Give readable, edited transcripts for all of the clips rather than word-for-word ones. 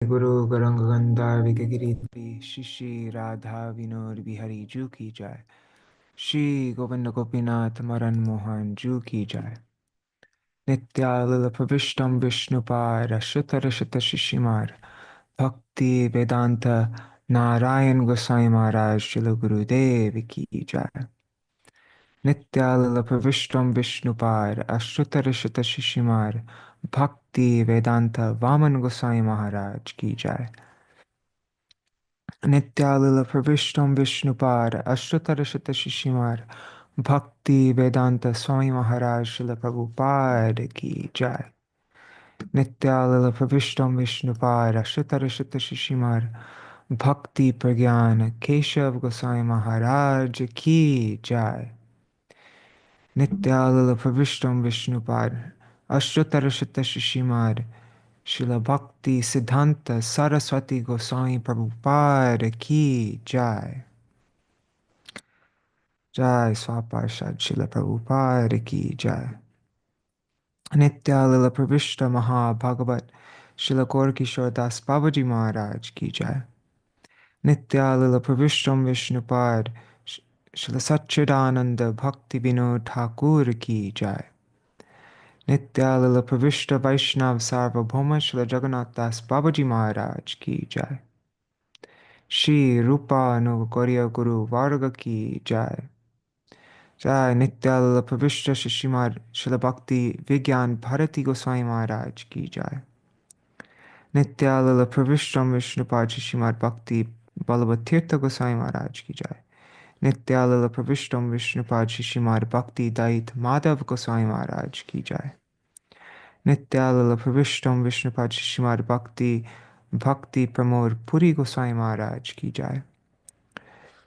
Guru Garanga Vigagiri Shishi Radha Vinod Bihari Ju Ki Jai. Shri Govinda Gopinath Maran Mohan Ju Ki Jai. Nitya Lila Pravishtam Vishnupar Ashutara Shishimar Bhakti Vedanta Narayan Gosai Maharaj Shila Gurudev Ki Jai. Nitya Lila Pravishtam Vishnupar Ashutara Shishimar Bhakti Vedanta Vaman Gosai Maharaj Ki Jai. Nityalila Pravishtam Vishnupad Ashtatarashata Shishimar Bhakti Vedanta Swami Maharaj Śrīla Prabhupāda Ki Jai. Nityalila Pravishtam Vishnupad Ashtatarashata Shishimar Bhakti Prajñāna Keśava Gosvāmī Mahārāja Ki Jai. Nityalila Pravishtam Vishnupad Ashtatarashata Shishimar Śrīla Bhakti Siddhanta Saraswati Goswami Prabhupada Ki Jai. Jai Swaparshad Śrīla Prabhupada Ki Jai. Nitya Lila Pravishta Maha Bhagavat Śrīla Gaura Das Babaji Maharaj Ki Jai. Nitya Lila Pravishtam Vishnupad Śrīla Satchidananda Bhakti Vinod Thakur Ki Jai. Nitya Lila Pravishta Vaishnav Sarvabhauma Śrīla Jagannath Das Babaji Maharaj Ki Jai. Shri Rupa Anugaurya Guru Varga Ki Jai. Jai Nityalila Pravishta Shishimar Śrīla Bhakti Vigyan Bharati Goswami Maharaj Ki Jai. Nityalila Pravishtam Vishnupad Shishimar Bhakti Balavatirtha Goswami Maharaj Ki Jai. Nityalila Pravishtam Vishnupad Shishimar Bhakti Dait Madhav Goswami Maharaj Ki Jai. Nityalila Pravishtam Vishnupad Shishimar Bhakti Pramod Puri Goswami Maharaj Ki Jai.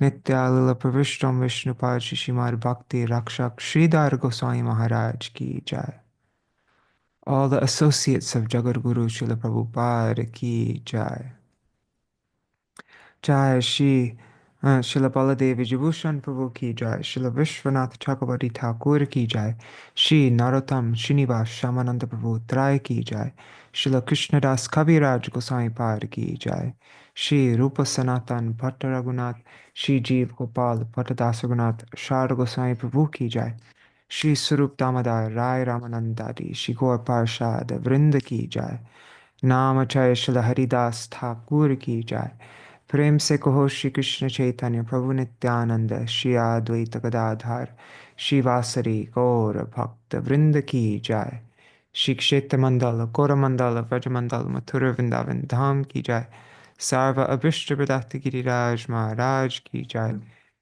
Nityalila Pravishtam Vishnupad Shishimar Bhakti Rakshak Sridhar Goswami Maharaj Ki Jai. All the associates of Jagadguru Śrīla Prabhupāda Ki Jai. Jai Shri Śrīla Baladevi Vijibhushan Prabhu Ki Jai. Śrīla Vishwanath Chakravarti Thakur Ki Jai. Shri Narottam Srinivas Shamananda Prabhu Trai Ki Jai. Śrīla Krishnadas Kaviraj Goswami Pad Ki Jai. Shri Rupa Sanatan Bhatta Raghunath Shri Jeev Gopal Bhattadasa Raghunath Sharda Goswami Prabhu Ki Jai. Shri Sarup Damodar Rai Ramanandadi Shri Gaur Parshad Vrinda Ki Jai. Namacharya Śrīla Haridas Thakur Ki Jai. Prem se kaho Shri Krishna Chaitanya Prabhu Nityananda Shri Advaita Gadadhar Shri Vasari Gaura Bhakta Vrinda Ki Jai. Shri Kshetra Mandala Gaura Mandala Vraja Mandala Mathura Vrindavan Dham Ki Jai. Sarva Abhishta Pradakta Giriraj Maharaj Ki Jai.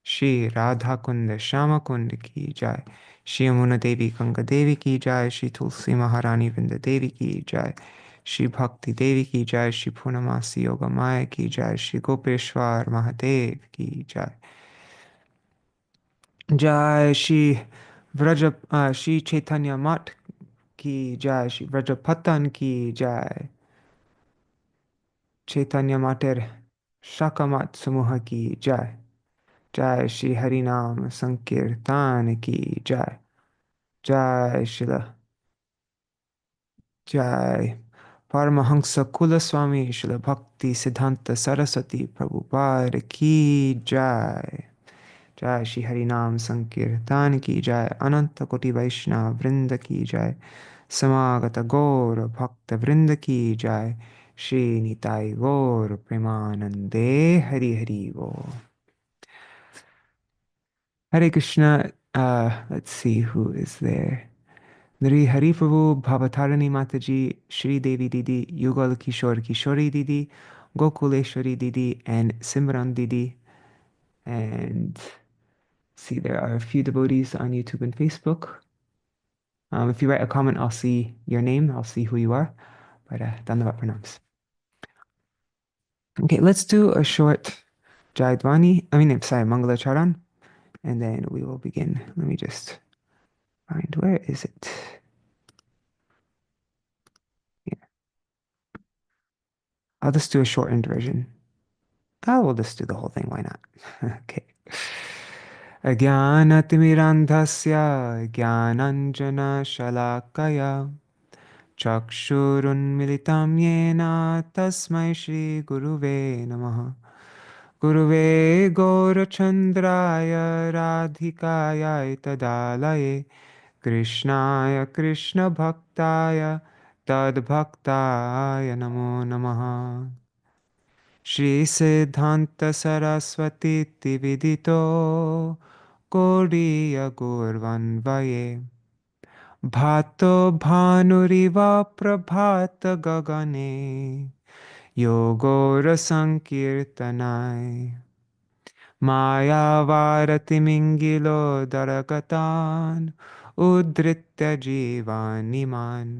Shri Radha Kunda Shama Kunda Ki Jai. Shri Yamuna Devi Ganga Devi Ki Jai. Shri Tulsi Maharani Vrinda Devi Ki Jai. Shri Bhakti Devi Ki Jai. Shri Purnamasi Yoga Maya Ki Jai. Shri Gopeshwar Mahadev Ki Jai. Jai Shri Shri Chaitanya Mat Ki Jai. Shri Vrajapatan Ki Jai. Chaitanya Mater Shakamat Samuha Ki Jai. Jai Shri Harinam Sankirtan Ki Jai. Jai Shila Jai Paramahansa Kula Swami Śrīla Bhakti Siddhanta Saraswati Prabhupada Ki Jai. Jai Shri Harinam Sankirtan Ki Jai. Ananta Koti Vaishnava Vrinda Ki Jai. Samagata Gaura Bhakta Vrinda Ki Jai. Shri Nitai Gaur Premanande Hari Hari Bo. Hare Krishna. Let's see who is there. Nari Hari Prabhu, Bhavatarani Mataji, Shri Devi Didi, Yugal Kishore Kishori Didi, Gokuleshwari Didi, and Simran Didi. And see, there are a few devotees on YouTube and Facebook. If you write a comment, I'll see your name, I'll see who you are. But Dandavat Pranams. Okay, let's do a short Mangala Charan, and then we will begin. Let me just find, where is it? I'll just do a shortened version. We'll just do the whole thing, why not? Okay. Ajnanatirandhasya jnananjana shalakaya चक्षुरुन्मिलितं येन तस्मै श्रीगुरुवे नमः। गुरुवे गौरचन्द्राय राधिकायै तदालये कृष्णाय कृष्णभक्ताय तद्भक्ताय नमो नमः। श्रीसिद्धान्तसरस्वतीति विदितो गौरीयगौर्वन्वये भातो भानुरिव प्रभातगगने योगोरसङ्कीर्तनाय मायावारतिमिङ्गिलोदरगतान् उद्धृत्य जीवानिमान्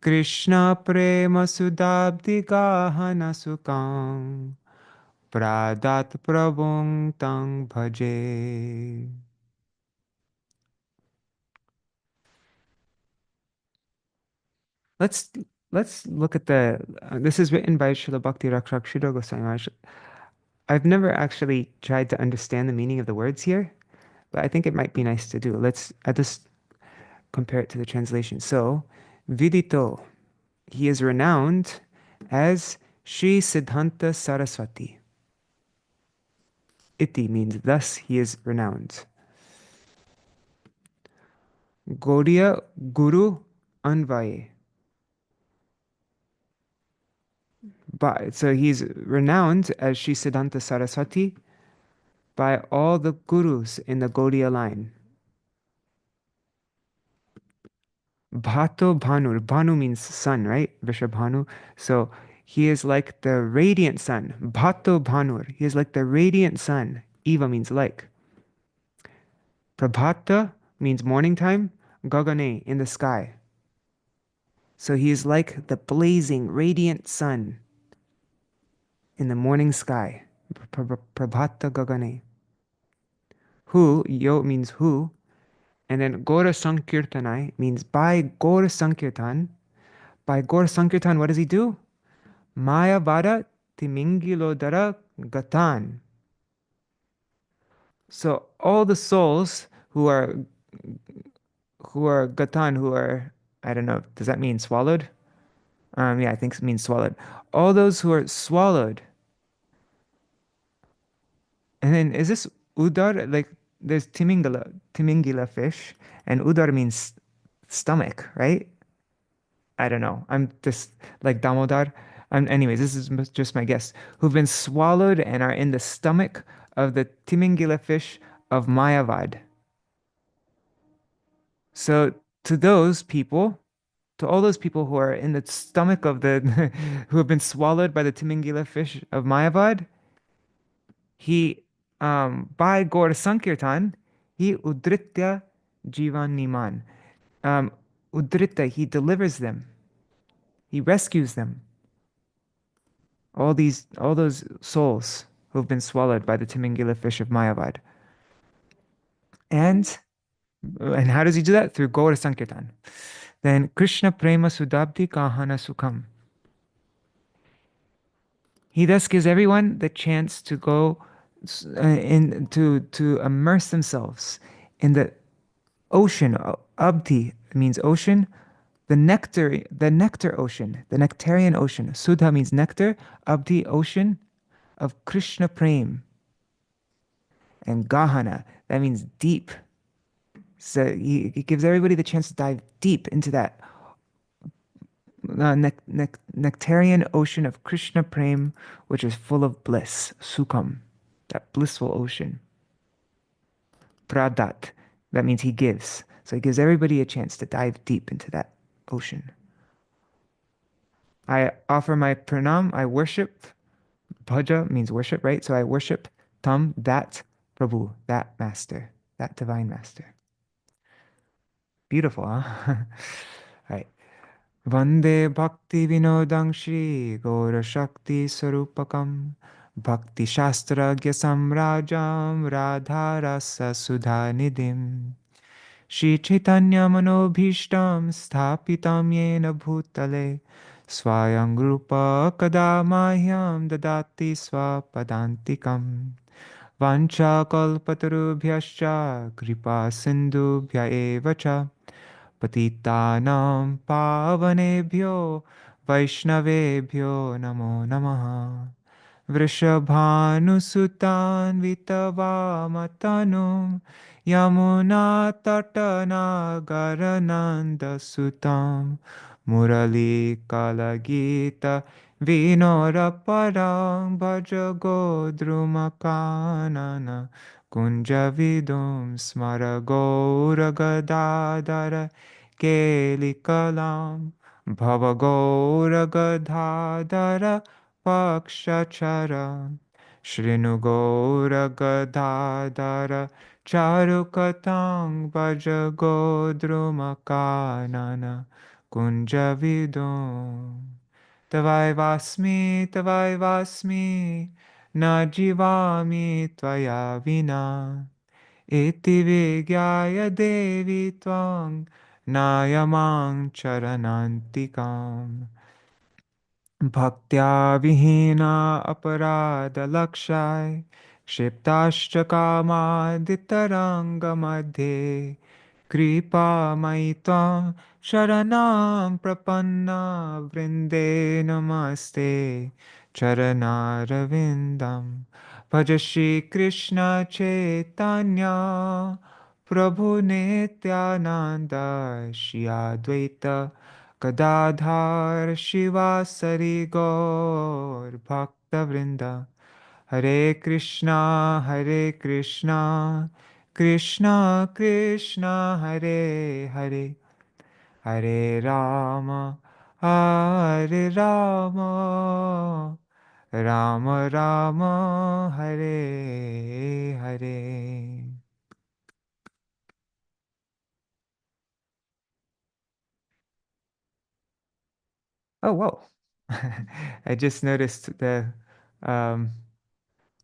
कृष्णप्रेमसुधाब्धिगाहनसुकां प्रादात् प्रभुं तं भजे। Let's let's look at the. This is written by Śrīla Bhakti Prajñāna Gosvāmī. I've never actually tried to understand the meaning of the words here, but I think it might be nice to do. I'll just compare it to the translation. So, Vidito, he is renowned as Sri Siddhanta Saraswati. Iti means thus he is renowned. Gaudiya Guru Anvaye. So he's renowned as Sri Siddhanta Saraswati by all the gurus in the Gaudiya line. Bhato Bhanu. Bhanu means sun, right? Vishabhanu. So he is like the radiant sun. Bhato Bhanur. He is like the radiant sun. Eva means like. Prabhata means morning time. Gagane, in the sky. So he is like the blazing, radiant sun in the morning sky. Prabhata Gagane. Who, yo means who. And then Gora Sankirtanai means by Gora Sankirtan. By Gora Sankirtan, what does he do? Maya Vada Timingilodara Gatan. So all the souls who are Gatan, who are, I don't know, does that mean swallowed? Yeah, I think it means swallowed. All those who are swallowed. And then is this udar? Like there's timingila fish, and udar means stomach, right? I don't know. I'm just like Damodar. Anyways, this is just my guess. Who've been swallowed and are in the stomach of the Timingila fish of Mayavad. So to those people, to all those people who are in the stomach of the, who have been swallowed by the Timingila fish of Mayavad, he, by Gaur Sankirtan, he udritya jivan niman. Udrita, he delivers them. He rescues them. All those souls who have been swallowed by the Timingila fish of Mayavad. And how does he do that? Through Gaura Sankirtan. Then Krishna Prema Sudabdi Kahana Sukham. He thus gives everyone the chance to go to immerse themselves in the ocean. Abdi means ocean. The nectar ocean, the nectarian ocean. Sudha means nectar. Abdi, ocean of Krishna Prem. And Gahana, that means deep. So he gives everybody the chance to dive deep into that nectarian ocean of Krishna Prem, which is full of bliss. Sukham, that blissful ocean. Pradat, that means he gives. So he gives everybody a chance to dive deep into that ocean. I offer my pranam, I worship. Bhaja means worship, right? So I worship Tam, that Prabhu, that master, that divine master. Beautiful, huh? All right. Vande Bhakti Vinodang Shri Gaura Shakti Sarupakam Bhakti Shastra Samrajam Radha Rasa Sudha Nidim Shri Chaitanya Manobhishtam Sthapitam Yena Bhutale Swayam Rupa Kadamahyam Dadati Swapadantikam Vancha Kalpatarubhyascha Kripa Sindhubhya Evacha Patitanam pavanebhyo Vaishnavebhyo namo namaha. Vrishabhanusutan vitavamatanum Yamuna tatana garananda sutam Murali kalagita vinora parang bhajagodrumakanana Kunjavidum smaragoragadadara kelikalam Bhavagoragadadara Pakshachara Shrinugoragadadara Charukatang Bhajagodrumakanana Kunjavidum Tavai Vasmi Na Jivami Tvaya Vina Iti Vigyaya Devi Tvang Nayamang Charanantikam Bhaktya vihina aparada lakshai Kshiptascha kamadhitaranga madhe Kripa maitvam sharanam prapanna vrinde namaste Charanaravindam Bhaja Shri Krishna Chaitanya Prabhu Nityananda Shri Advaita Gadadhar Shivasari Gaur Bhakta Vrinda Hare Krishna Hare Krishna Krishna Krishna Hare Hare Hare Rama Hare Rama Rama Rama Hare Hare. Oh, whoa. I just noticed um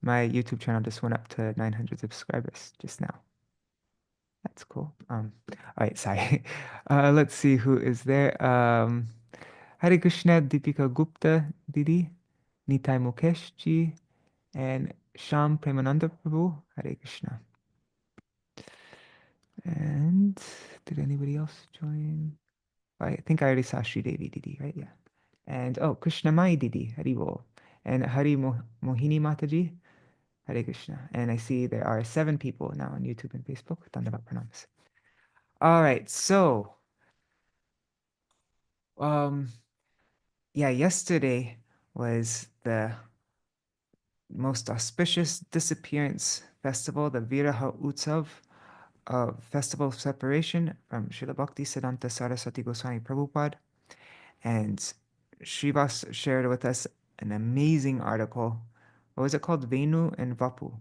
my YouTube channel just went up to 900 subscribers just now. That's cool. All right, sorry. Let's see who is there. Hare Krishna, Deepika Gupta, Didi, Nitai Mukesh ji, and Sham Premananda Prabhu. Hare Krishna. And did anybody else join? I think I already saw Sri Devi Didi, right? Yeah. And oh, Krishna Mai Didi, Haribol. And Mohini Mataji, Hare Krishna. And I see there are 7 people now on YouTube and Facebook. Dandavat pranams. All right, so um, yeah, yesterday was the most auspicious disappearance festival, the Viraha Utsav, Festival of Separation from Srila Bhakti Siddhanta Saraswati Goswami Prabhupada. And Srivas shared with us an amazing article. What was it called? Venu and Vapu.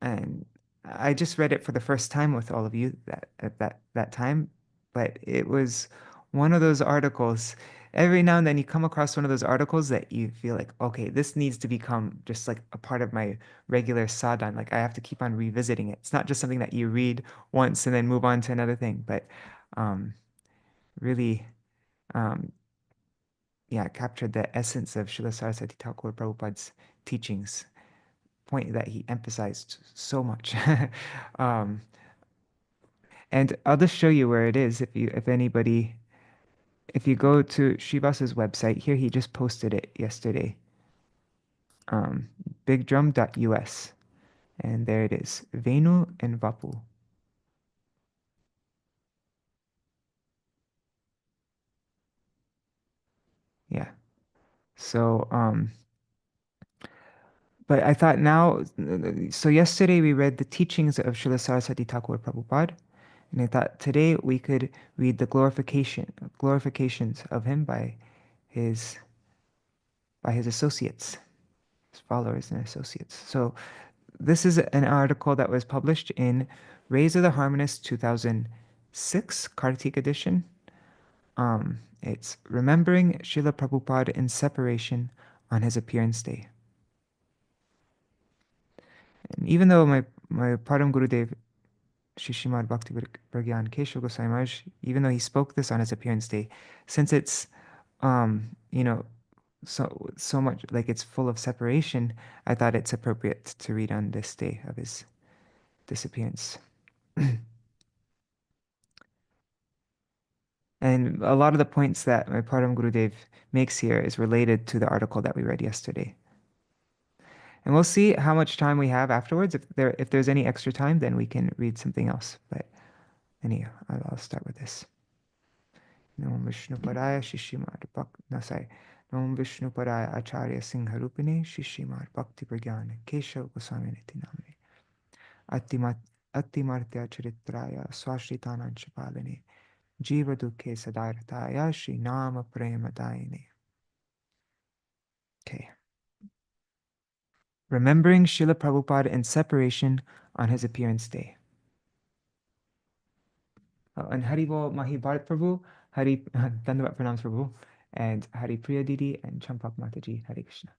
And I just read it for the first time with all of you at that time, but it was one of those articles. Every now and then you come across one of those articles that you feel like, okay, this needs to become just like a part of my regular sadhan. Like I have to keep on revisiting it. It's not just something that you read once and then move on to another thing, but um, really, um, yeah, captured the essence of Srila Saraswati Thakur Prabhupada's teachings, point that he emphasized so much. um, and I'll just show you where it is if you go to Srivas's website here, he just posted it yesterday. Bigdrum.us, and there it is, Venu and Vapu. Yeah. So but I thought now, so yesterday we read the teachings of Srila Saraswati Thakur Prabhupada, and I thought today we could read the glorifications of him his by his associates, his followers and associates. So this is an article that was published in Rays of the Harmonist 2006, Kārtika edition. It's Remembering Srila Prabhupada in Separation on His Appearance Day. And even though my Param Gurudev, Shishimad Bhakti Prajñāna Keśava Goswami Maharaj, even though he spoke this on his appearance day, since it's you know, so much like it's full of separation, I thought it's appropriate to read on this day of his disappearance. And a lot of the points that my Param Gurudev makes here is related to the article that we read yesterday. And we'll see how much time we have afterwards. If there's any extra time, then we can read something else. But anyhow, I'll start with this. Nam Vishnu Padaya Shishimad Nam Vishnu Padaya Acharya Singharupine Shishimad Bhakti Prajñāna Keśava Gosvāmī Niti Namne Attimartya Charitraya Swashritanam Chapaline Jiva Dukhe Sadartaya Shri Nama Prema Dayane. Okay. Remembering Śrīla Prabhupāda in separation on his appearance day. And Haribol Mahi Bharat Prabhu, Hari Dandavat Pranams Prabhu, and Hari Priya Didi, and Champak Mataji, Hare Krishna.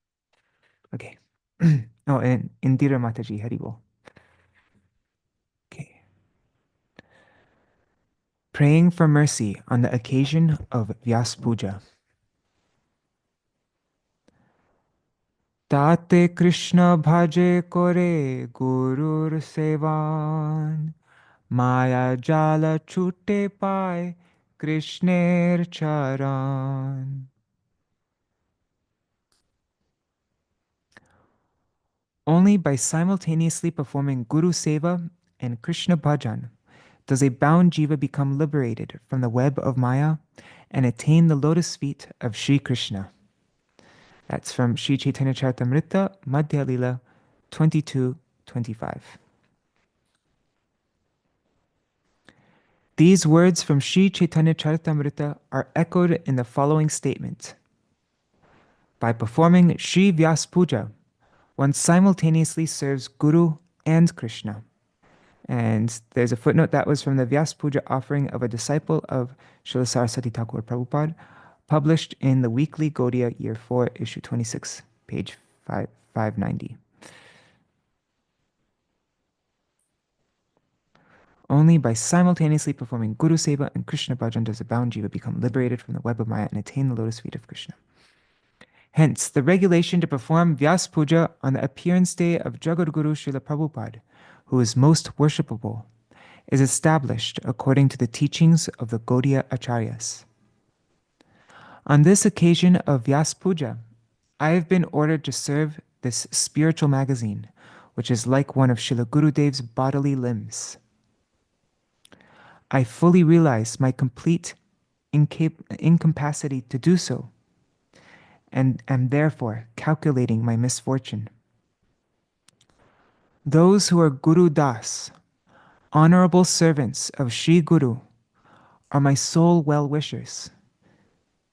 Okay. Oh, and Indira Mataji, Haribol. Okay. Praying for mercy on the occasion of Vyas Puja. Tate Krishna bhaje kore gurur sevan Maya jala chute pai Krishner charan. Only by simultaneously performing Guru Seva and Krishna Bhajan does a bound jiva become liberated from the web of Maya and attain the lotus feet of Sri Krishna. That's from Sri Chaitanya Charitamrita, Madhya Lila 22:25. These words from Sri Chaitanya Charitamrita are echoed in the following statement. By performing Sri Vyas Puja, one simultaneously serves Guru and Krishna. And there's a footnote that was from the Vyas Puja offering of a disciple of Srila Saraswati Thakur Prabhupada, published in the Weekly Gaudiya Year 4, Issue 26, page 590. Only by simultaneously performing Guru Seva and Krishna Bhajan does a bound jiva become liberated from the web of Maya and attain the lotus feet of Krishna. Hence, the regulation to perform Vyas Puja on the appearance day of Jagadguru Śrīla Prabhupāda, who is most worshipable, is established according to the teachings of the Gaudiya Acharyas. On this occasion of Vyas Puja, I have been ordered to serve this spiritual magazine, which is like one of Srila Gurudev's bodily limbs. I fully realize my complete incapacity to do so, and am therefore calculating my misfortune. Those who are Guru Das, honorable servants of Sri Guru, are my sole well-wishers.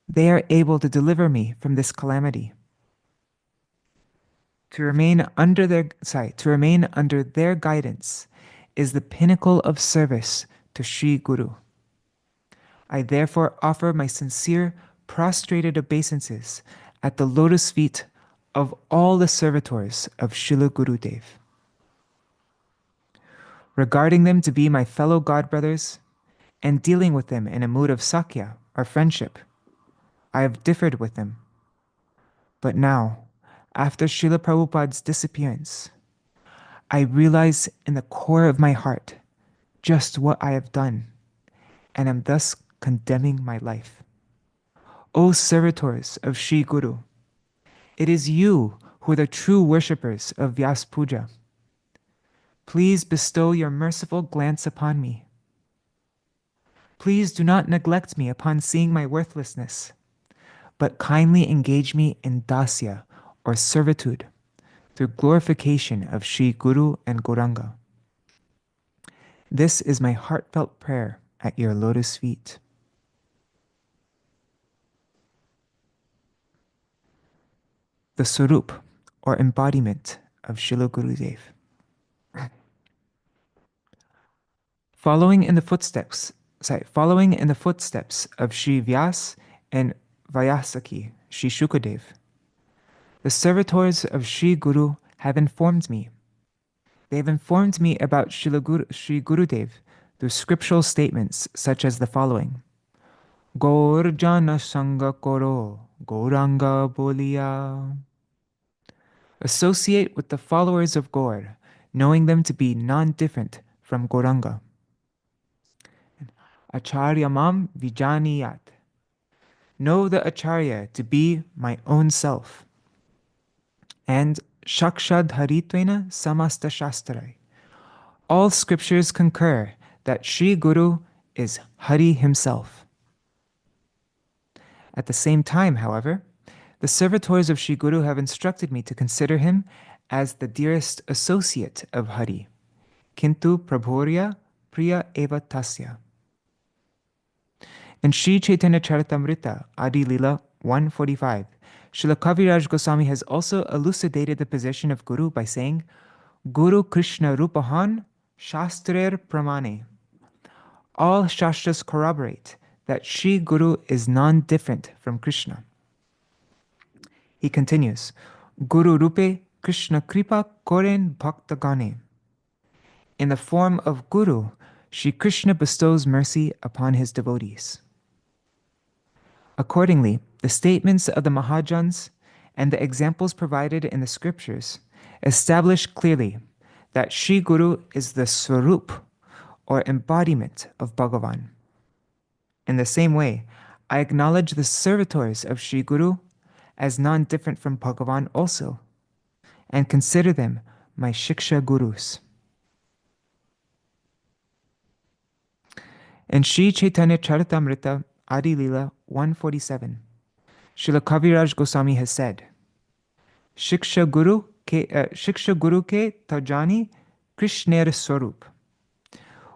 They are able to deliver me from this calamity. To remain under their guidance is the pinnacle of service to Sri Guru. I therefore offer my sincere prostrated obeisances at the lotus feet of all the servitors of Srila Gurudev. Regarding them to be my fellow godbrothers, and dealing with them in a mood of sakya, or friendship, I have differed with them. But now, after Śrīla Prabhupāda's disappearance, I realize in the core of my heart just what I have done, and am thus condemning my life. O servitors of Sri Guru, it is you who are the true worshippers of Vyas Puja. Please bestow your merciful glance upon me. Please do not neglect me upon seeing my worthlessness, but kindly engage me in dasya, or servitude, through glorification of Sri Guru and Gauranga. This is my heartfelt prayer at your lotus feet. The Swarup, or embodiment of Srila Gurudev. Following in the footsteps of Sri Vyas and Vyasaki, Sri Shukadev, the servitors of Sri Guru have informed me. They have informed me about Sri Gurudev through scriptural statements such as the following. Gaur Jana Sangha Koro, Gauranga Bolia. Associate with the followers of Gaur, knowing them to be non-different from Gauranga. Acharya mam vijaniyat. Know the Acharya to be my own self. And shakshad haritvena samasta shastrai. All scriptures concur that Sri Guru is Hari himself. At the same time, however, the servitors of Sri Guru have instructed me to consider him as the dearest associate of Hari. Kintu prabhurya priya eva tasya. In Sri Chaitanya Charitamrita, Adi Lila 145, Srila Kaviraj Goswami has also elucidated the position of Guru by saying, Guru Krishna Rupahan Shastrer Pramane. All Shastras corroborate that Sri Guru is non-different from Krishna. He continues, Guru Rupe Krishna Kripa Koren Bhaktagane. In the form of Guru, Sri Krishna bestows mercy upon his devotees. Accordingly, the statements of the Mahājans and the examples provided in the scriptures establish clearly that Sri Guru is the Swarup, or embodiment of Bhagavan. In the same way, I acknowledge the servitors of Sri Guru as non-different from Bhagavan also, and consider them my Shiksha Gurus. In Sri Chaitanya Charitamrita, Adi Lila 147, Srila Kaviraj Goswami has said, Shiksha Guru ke tajani Krishner Swarup.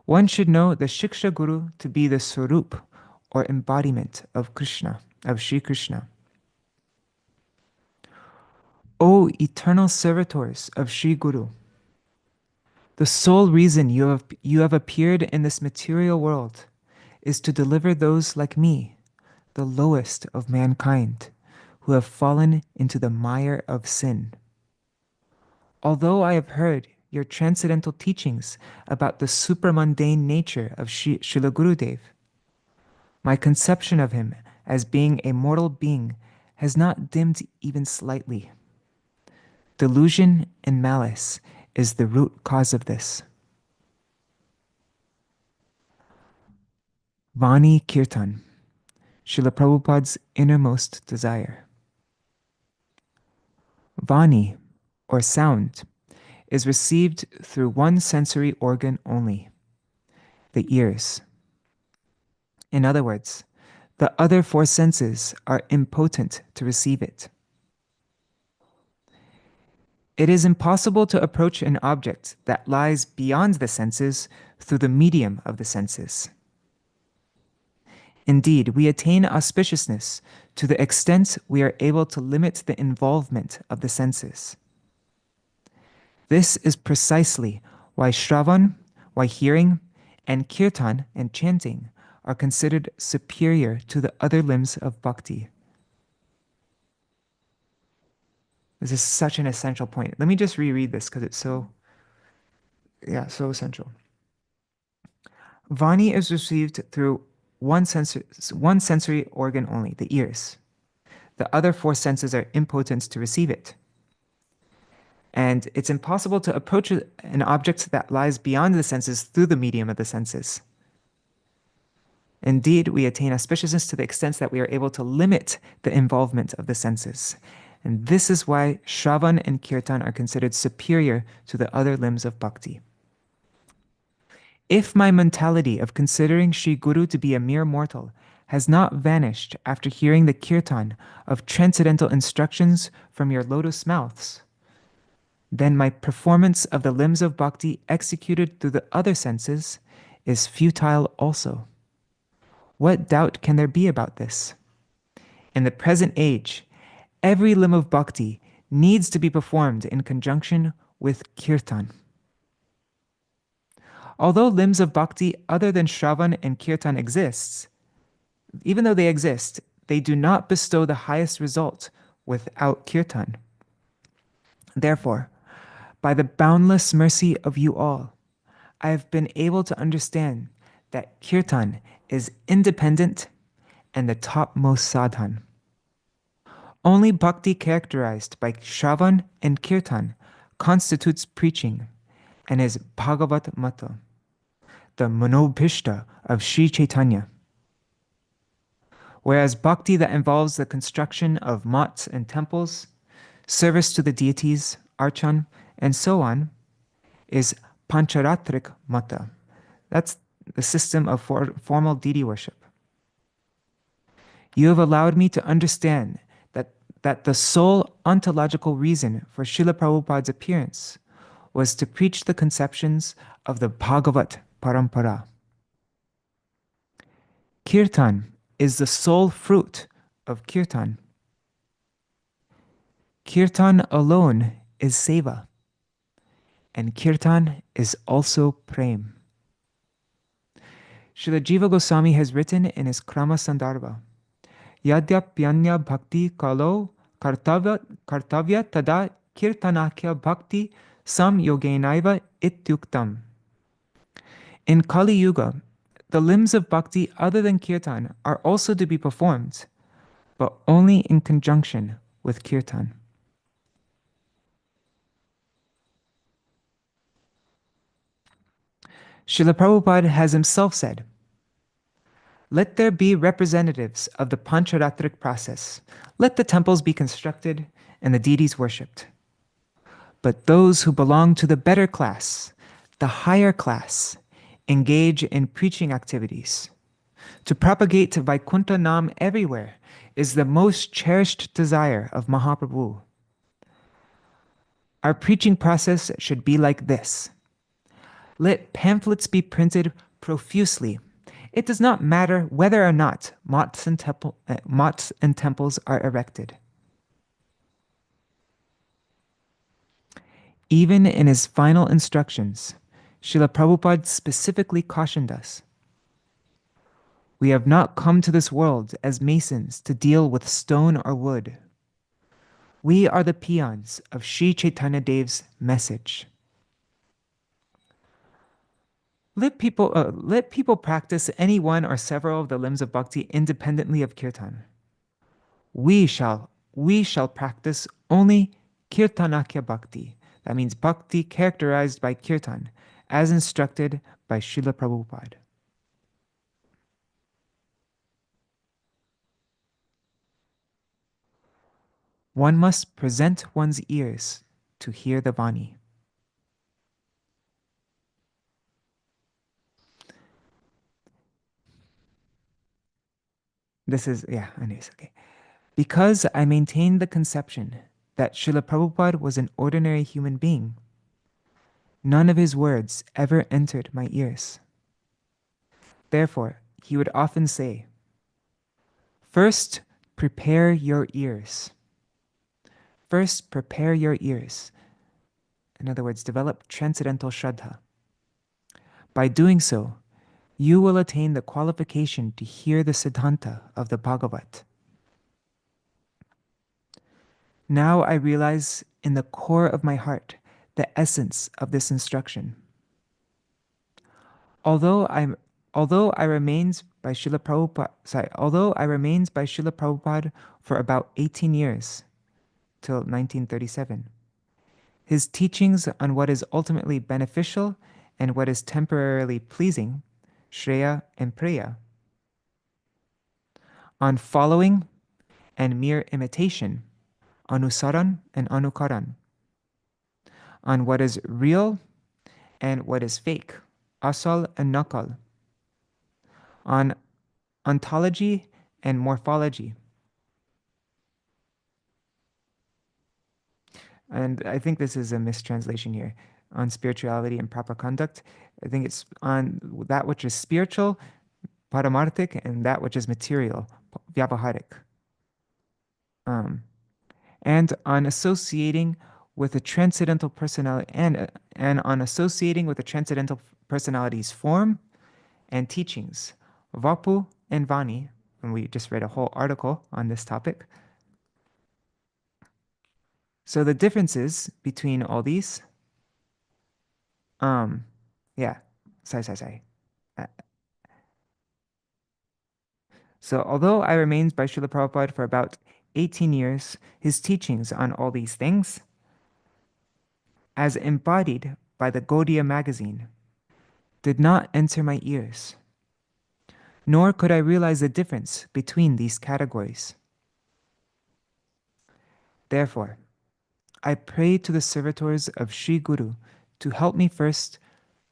One should know the Shiksha Guru to be the Swarup, or embodiment of Krishna, of Sri Krishna. O eternal servitors of Sri Guru, the sole reason you have appeared in this material world is to deliver those like me, the lowest of mankind, who have fallen into the mire of sin. Although I have heard your transcendental teachings about the supramundane nature of Srila Gurudev, my conception of him as being a mortal being has not dimmed even slightly. Delusion and malice is the root cause of this. Vani Kirtan, Śrīla Prabhupāda's innermost desire. Vani, or sound, is received through one sensory organ only, the ears. In other words, the other four senses are impotent to receive it. It is impossible to approach an object that lies beyond the senses through the medium of the senses. Indeed, we attain auspiciousness to the extent we are able to limit the involvement of the senses. This is precisely why Shravan, why hearing, and Kirtan and chanting are considered superior to the other limbs of bhakti. This is such an essential point. Let me just reread this because it's so essential. Vani is received through one sensory organ only, the ears. The other four senses are impotent to receive it. And it's impossible to approach an object that lies beyond the senses through the medium of the senses. Indeed, we attain auspiciousness to the extent that we are able to limit the involvement of the senses. And this is why Shravan and Kirtan are considered superior to the other limbs of bhakti. If my mentality of considering Sri Guru to be a mere mortal has not vanished after hearing the Kirtan of transcendental instructions from your lotus mouths, then my performance of the limbs of bhakti executed through the other senses is futile also. What doubt can there be about this? In the present age, every limb of bhakti needs to be performed in conjunction with Kirtan. Although limbs of bhakti other than Shravan and Kirtan exists, even though they exist, they do not bestow the highest result without Kirtan. Therefore, by the boundless mercy of you all, I have been able to understand that Kirtan is independent and the topmost sadhan. Only bhakti characterized by Shravan and Kirtan constitutes preaching and is Bhagavat Mata. the Manobhishta of Sri Chaitanya. Whereas bhakti that involves the construction of mats and temples, service to the deities, archan, and so on, is Pancharatrik Mata. That's the system of formal deity worship. You have allowed me to understand that the sole ontological reason for Śrīla Prabhupāda's appearance was to preach the conceptions of the Bhagavat Parampara. Kirtan is the sole fruit of Kirtan. Kirtan alone is seva, and Kirtan is also prem. Srila Jiva Gosvāmī has written in his Krama Sandarbha, Yadyapyanya bhakti kalo kartavya tada kirtanakya bhakti sam yogenaiva ityuktam. In Kali Yuga, the limbs of bhakti other than kirtan are also to be performed, but only in conjunction with kirtan. Śrīla Prabhupāda has himself said, "Let there be representatives of the Pancharatrik process. Let the temples be constructed and the deities worshipped. But those who belong to the better class, the higher class, engage in preaching activities. To propagate Vaikuntha Nam everywhere is the most cherished desire of Mahaprabhu. Our preaching process should be like this. Let pamphlets be printed profusely. It does not matter whether or not mats and temples are erected." Even in his final instructions, Śrīla Prabhupāda specifically cautioned us. We have not come to this world as masons to deal with stone or wood. We are the peons of Sri Chaitanya Dev's message. Let people practice any one or several of the limbs of bhakti independently of kirtan. We shall practice only kirtanakya bhakti. That means bhakti characterized by kirtan, as instructed by Śrīla Prabhupāda. One must present one's ears to hear the Vani. This is, anyways, okay. Because I maintain the conception that Śrīla Prabhupāda was an ordinary human being, none of his words ever entered my ears. Therefore, he would often say, "First, prepare your ears. First, prepare your ears." In other words, develop transcendental Shraddha. By doing so, you will attain the qualification to hear the Siddhanta of the Bhagavat. Now I realize in the core of my heart the essence of this instruction. Although I remains by Śrīla Prabhupāda for about 18 years, till 1937, his teachings on what is ultimately beneficial and what is temporarily pleasing, Shreya and Preya, on following and mere imitation, Anusaran and Anukaran, on what is real and what is fake, Asal and Nakal, on ontology and morphology. And I think this is a mistranslation here, on spirituality and proper conduct. I think it's on that which is spiritual, paramarthik, and that which is material, vyavaharik. And on associating with a transcendental personality, and on associating with the transcendental personality's form and teachings, Vapu and Vani, and we just read a whole article on this topic. So the differences between all these, So although I remained by Śrīla Prabhupāda for about 18 years, his teachings on all these things, as embodied by the Gaudiya magazine, did not enter my ears, nor could I realize the difference between these categories. Therefore, I pray to the servitors of Sri Guru to help me first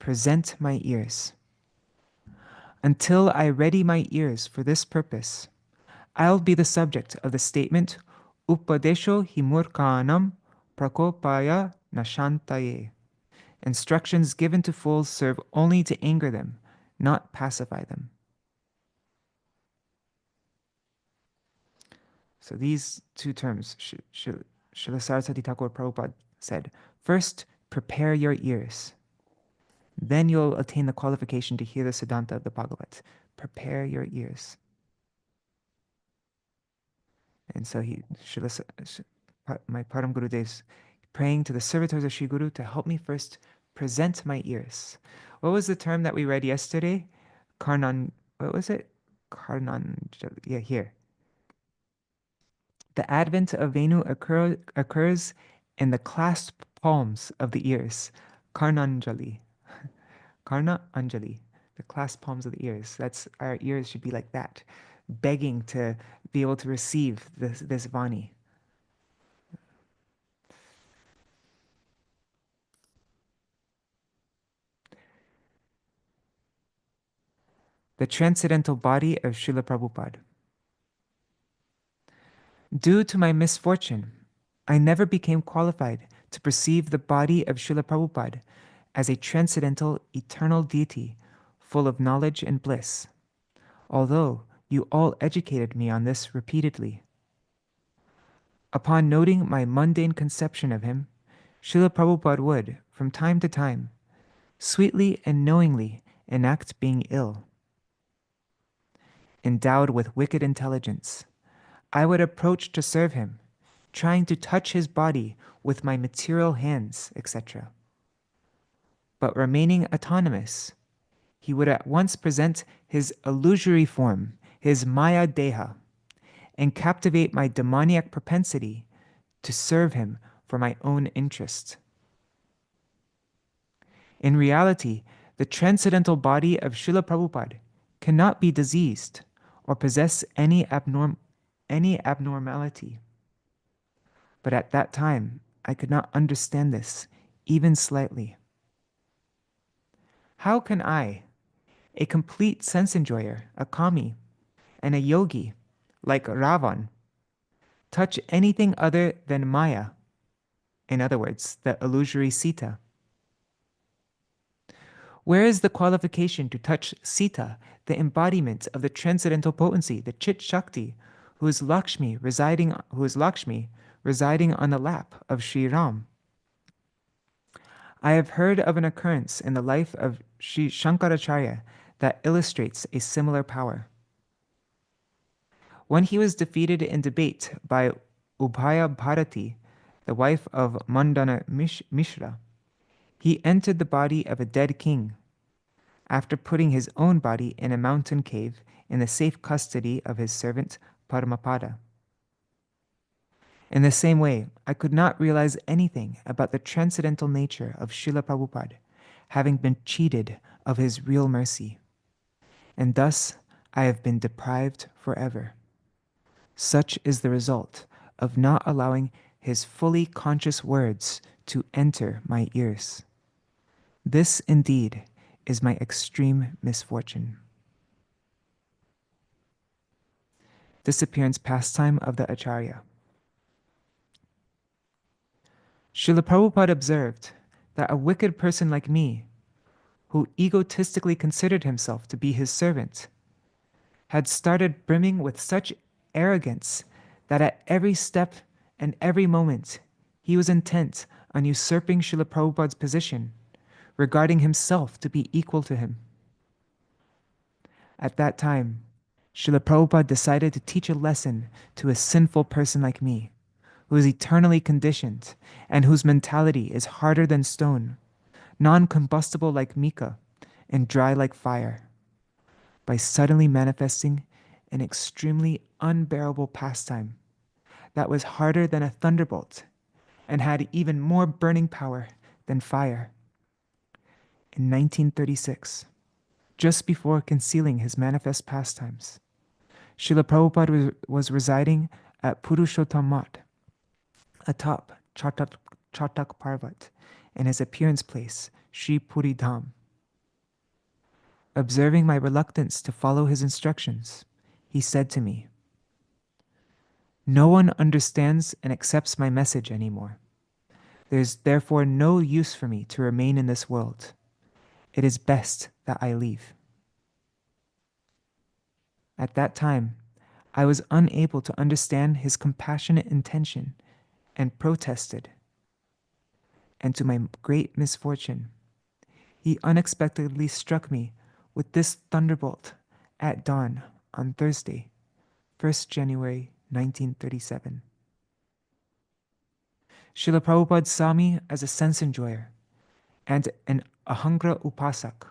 present my ears. Until I ready my ears for this purpose, I'll be the subject of the statement Upadesho himurkanam prakopaya nashantaye. Instructions given to fools serve only to anger them, not pacify them. So these two terms, Srila Saraswati Thakur Prabhupada said, first, prepare your ears. Then you'll attain the qualification to hear the Siddhanta of the Bhagavat. Prepare your ears. And so my Param Gurudev's praying to the servitors of Sri Guru to help me first present my ears. What was the term that we read yesterday? What was it? Yeah, here. The advent of Venu occurs in the clasped palms of the ears. Karnanjali. Karna Anjali. The clasped palms of the ears. That's our ears should be like that, begging to be able to receive this Vani. The transcendental body of Śrīla Prabhupāda. Due to my misfortune, I never became qualified to perceive the body of Śrīla Prabhupāda as a transcendental, eternal deity full of knowledge and bliss, although you all educated me on this repeatedly. Upon noting my mundane conception of him, Śrīla Prabhupāda would, from time to time, sweetly and knowingly enact being ill. Endowed with wicked intelligence, I would approach to serve him, trying to touch his body with my material hands, etc. But remaining autonomous, he would at once present his illusory form, his Maya Deha, and captivate my demoniac propensity to serve him for my own interest. In reality, the transcendental body of Śrīla Prabhupāda cannot be diseased or possess any abnormality. But at that time, I could not understand this, even slightly. How can I, a complete sense enjoyer, a kami, and a yogi, like Ravan, touch anything other than Maya, in other words, the illusory Sita? Where is the qualification to touch Sita, the embodiment of the transcendental potency, the Chit Shakti, who is Lakshmi residing on the lap of Sri Ram? I have heard of an occurrence in the life of Sri Shankaracharya that illustrates a similar power. When he was defeated in debate by Ubhaya Bharati, the wife of Mandana Mishra, he entered the body of a dead king, after putting his own body in a mountain cave in the safe custody of his servant Paramapada. In the same way, I could not realize anything about the transcendental nature of Śrīla Prabhupāda, having been cheated of his real mercy. And thus, I have been deprived forever. Such is the result of not allowing his fully conscious words to enter my ears. This, indeed, is my extreme misfortune. Disappearance pastime of the Acharya. Śrīla Prabhupāda observed that a wicked person like me, who egotistically considered himself to be his servant, had started brimming with such arrogance that at every step and every moment he was intent on usurping Śrīla Prabhupāda's position, regarding himself to be equal to him. At that time, Śrīla Prabhupāda decided to teach a lesson to a sinful person like me, who is eternally conditioned and whose mentality is harder than stone, non-combustible like mica, and dry like fire, by suddenly manifesting an extremely unbearable pastime that was harder than a thunderbolt and had even more burning power than fire. in 1936, just before concealing his manifest pastimes. Śrīla Prabhupāda was residing at Purushottam Math, atop Chatak Parvat, in his appearance place, Sri Puri Dham. Observing my reluctance to follow his instructions, he said to me, "No one understands and accepts my message anymore. There is therefore no use for me to remain in this world. It is best that I leave." At that time, I was unable to understand his compassionate intention and protested. And to my great misfortune, he unexpectedly struck me with this thunderbolt at dawn on Thursday, 1st January 1937. Śrīla Prabhupāda saw me as a sense enjoyer and an ahangra upasak,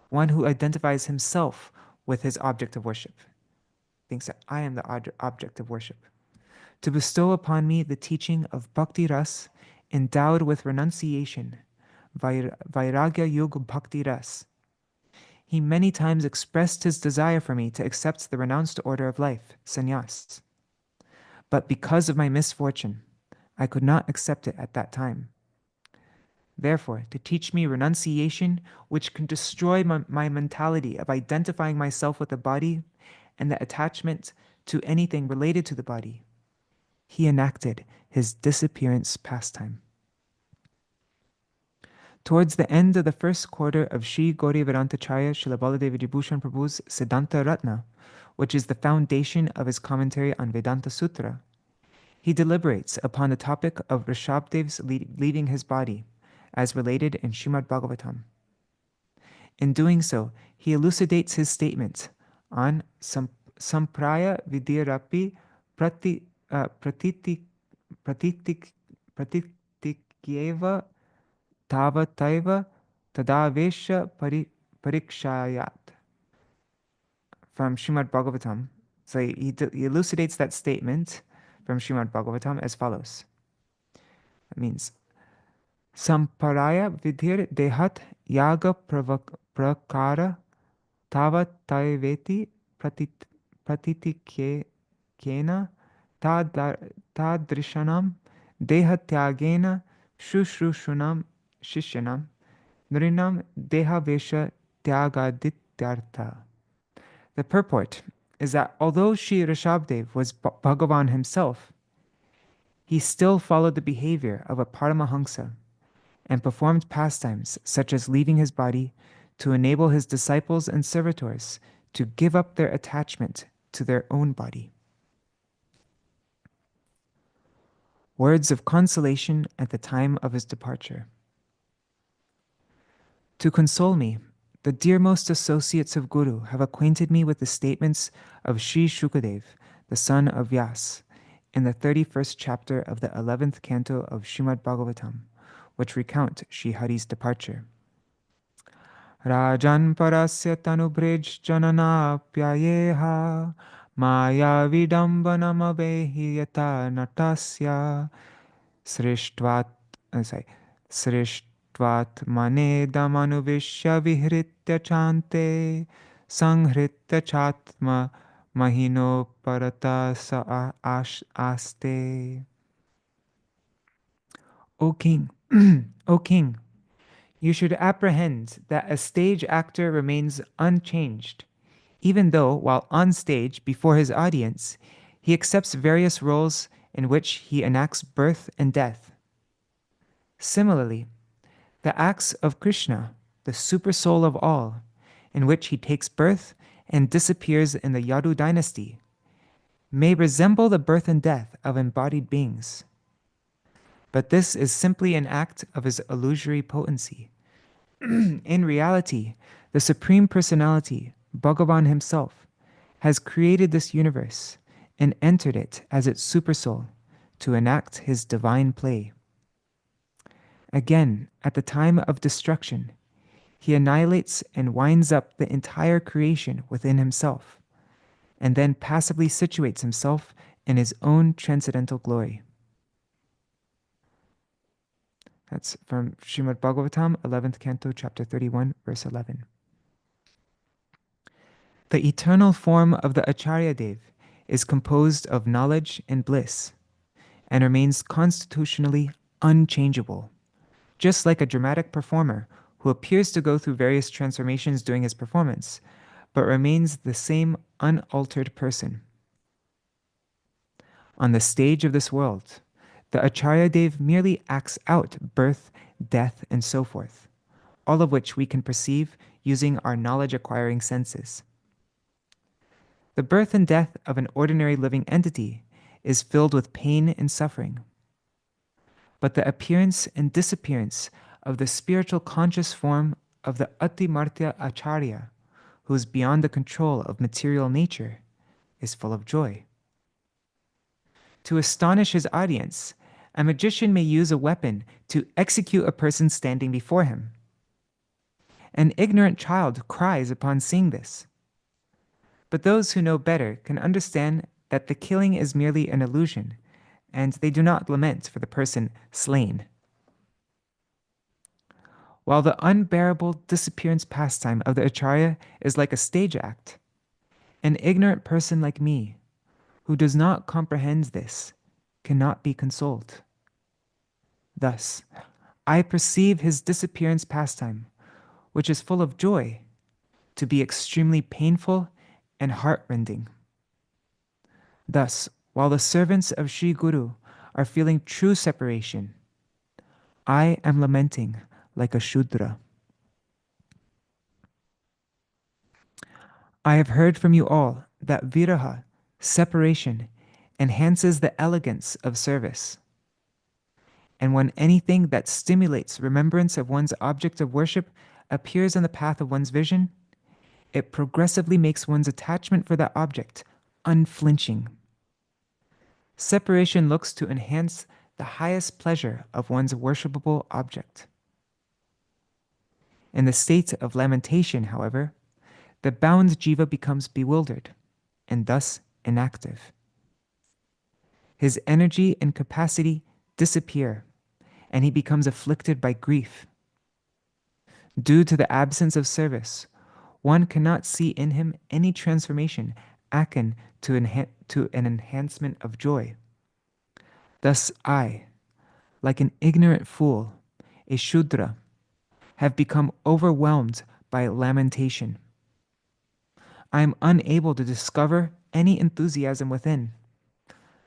one who identifies himself with his object of worship, thinks that I am the object of worship, to bestow upon me the teaching of bhakti ras endowed with renunciation, vairagya yuga bhakti ras. He many times expressed his desire for me to accept the renounced order of life, sannyas. But because of my misfortune, I could not accept it at that time. Therefore, to teach me renunciation, which can destroy my mentality of identifying myself with the body and the attachment to anything related to the body, he enacted his disappearance pastime. Towards the end of the first quarter of Sri Gauri Vedantacharya Śrīla Baladeva Vibhushan Prabhu's Siddhanta Ratna, which is the foundation of his commentary on Vedanta Sutra, he deliberates upon the topic of Rishabdev's leaving his body, as related in Srimad Bhagavatam. In doing so, he elucidates his statement on Sampraya Vidyarapi Pratityeva Tavataiva Tadavesha Parikshayat from Srimad Bhagavatam. So he elucidates that statement from Srimad Bhagavatam as follows. That means, Samparaya vidhir dehat yaga prakara tavatayveti pratitikena tadrishanam dehatyagena shushrushanam shishyanam nrinam dehavesha tyagadityartha. The purport is that although Sri Rishabdev was Bhagavan himself, he still followed the behavior of a Paramahamsa and performed pastimes such as leaving his body to enable his disciples and servitors to give up their attachment to their own body. Words of consolation at the time of his departure. To console me, the dearmost associates of Guru have acquainted me with the statements of Sri Shukadev, the son of Vyas, in the 31st chapter of the 11th canto of Srimad Bhagavatam, which recount Sri Hari's departure. Rajan parasya tanubrij janana pyayeha maya vidambanam abehiyata natasya srishtvat manedamanu vihritya chante sanghritya chatma mahino parata sa aste. O king, O king, you should apprehend that a stage actor remains unchanged, even though while on stage before his audience, he accepts various roles in which he enacts birth and death. Similarly, the acts of Krishna, the super soul of all, in which he takes birth and disappears in the Yadu dynasty, may resemble the birth and death of embodied beings. But this is simply an act of his illusory potency. In reality, the Supreme Personality, Bhagavan himself, has created this universe and entered it as its supersoul to enact his divine play. Again, at the time of destruction, he annihilates and winds up the entire creation within himself, and then passively situates himself in his own transcendental glory. That's from Srimad Bhagavatam, 11th Canto, Chapter 31, verse 11. The eternal form of the Acharya Dev is composed of knowledge and bliss, and remains constitutionally unchangeable, just like a dramatic performer who appears to go through various transformations during his performance, but remains the same unaltered person. On the stage of this world, the Acharya Dev merely acts out birth, death, and so forth, all of which we can perceive using our knowledge-acquiring senses. The birth and death of an ordinary living entity is filled with pain and suffering. But the appearance and disappearance of the spiritual conscious form of the Atimartya Acharya, who is beyond the control of material nature, is full of joy. To astonish his audience, a magician may use a weapon to execute a person standing before him. An ignorant child cries upon seeing this. But those who know better can understand that the killing is merely an illusion, and they do not lament for the person slain. While the unbearable disappearance pastime of the Acharya is like a stage act, an ignorant person like me, who does not comprehend this, cannot be consoled. Thus, I perceive his disappearance pastime, which is full of joy, to be extremely painful and heartrending. Thus, while the servants of Sri Guru are feeling true separation, I am lamenting like a Shudra. I have heard from you all that viraha, separation, enhances the elegance of service. And when anything that stimulates remembrance of one's object of worship appears on the path of one's vision, it progressively makes one's attachment for that object unflinching. Separation looks to enhance the highest pleasure of one's worshipable object. In the state of lamentation, however, the bound jiva becomes bewildered and thus inactive. His energy and capacity disappear, and he becomes afflicted by grief. Due to the absence of service, one cannot see in him any transformation akin to an enhancement of joy. Thus I, like an ignorant fool, a Shudra, have become overwhelmed by lamentation. I am unable to discover any enthusiasm within.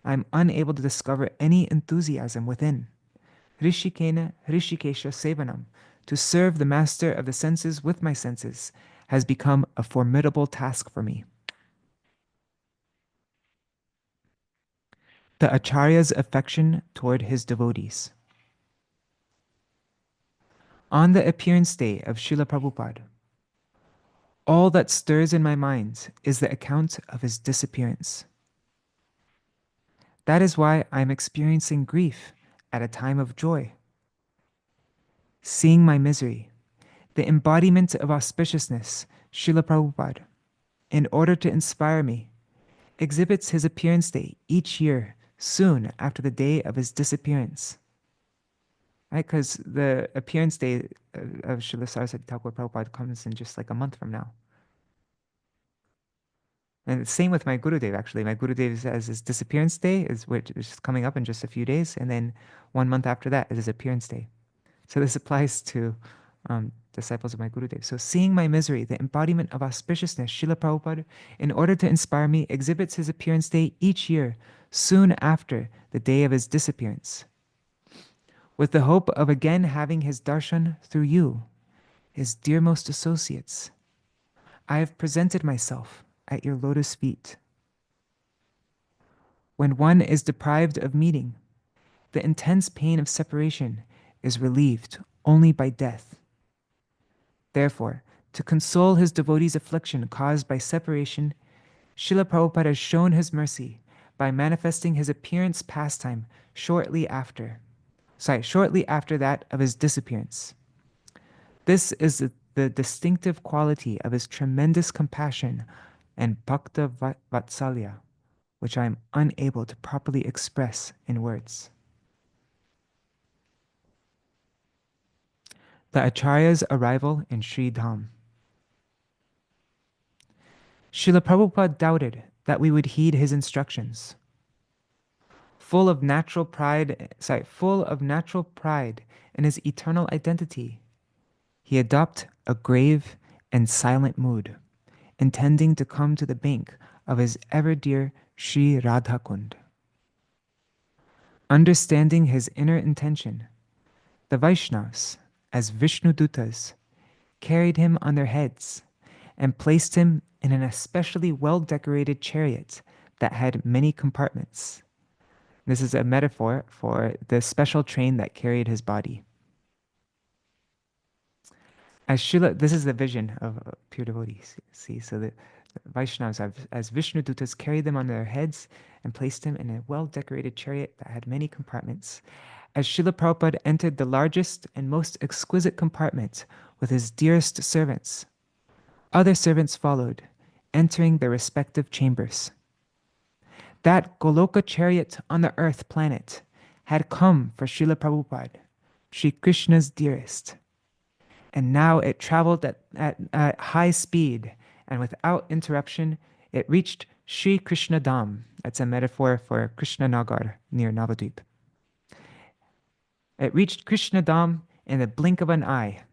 I am unable to discover any enthusiasm within. Rishikena Rishikesha Sevanam, to serve the master of the senses with my senses, has become a formidable task for me. The Acharya's affection toward his devotees. On the appearance day of Śrīla Prabhupāda, all that stirs in my mind is the account of his disappearance. That is why I am experiencing grief at a time of joy. Seeing my misery, the embodiment of auspiciousness, Śrīla Prabhupāda, in order to inspire me, exhibits his appearance day each year soon after the day of his disappearance. Right, because the appearance day of Śrīla Saraswati Thakur Prabhupada comes in just like a month from now. And the same with my Gurudev, actually. My Gurudev has his disappearance day, which is coming up in just a few days, and then 1 month after that is his appearance day. So this applies to disciples of my Gurudev. So seeing my misery, the embodiment of auspiciousness, Śrīla Prabhupada, in order to inspire me, exhibits his appearance day each year, soon after the day of his disappearance, with the hope of again having his darshan through you, his dearmost associates. I have presented myself at your lotus feet. When one is deprived of meeting, the intense pain of separation is relieved only by death. Therefore, to console his devotees' affliction caused by separation, Śrīla Prabhupada has shown his mercy by manifesting his appearance pastime shortly after that of his disappearance. This is the distinctive quality of his tremendous compassion and bhakta vatsalya, which I am unable to properly express in words. The Acharya's arrival in Sri Dham. Śrīla Prabhupāda doubted that we would heed his instructions. Full of natural pride in his eternal identity, he adopted a grave and silent mood, intending to come to the bank of his ever-dear Sri Radhakund. Understanding his inner intention, the Vaishnavas, as Vishnudutas, carried him on their heads and placed him in an especially well-decorated chariot that had many compartments. This is a metaphor for the special train that carried his body. This is the vision of pure devotees. See, so the Vaishnavas, as Vishnudutas, carried them on their heads and placed him in a well-decorated chariot that had many compartments. As Śrīla Prabhupāda entered the largest and most exquisite compartment with his dearest servants, other servants followed, entering their respective chambers. That Goloka chariot on the earth planet had come for Śrīla Prabhupāda, Sri Krishna's dearest. And now it traveled at high speed, and without interruption, it reached Sri Krishna Dham. That's a metaphor for Krishna Nagar near Navadvip. It reached Krishna Dham in the blink of an eye.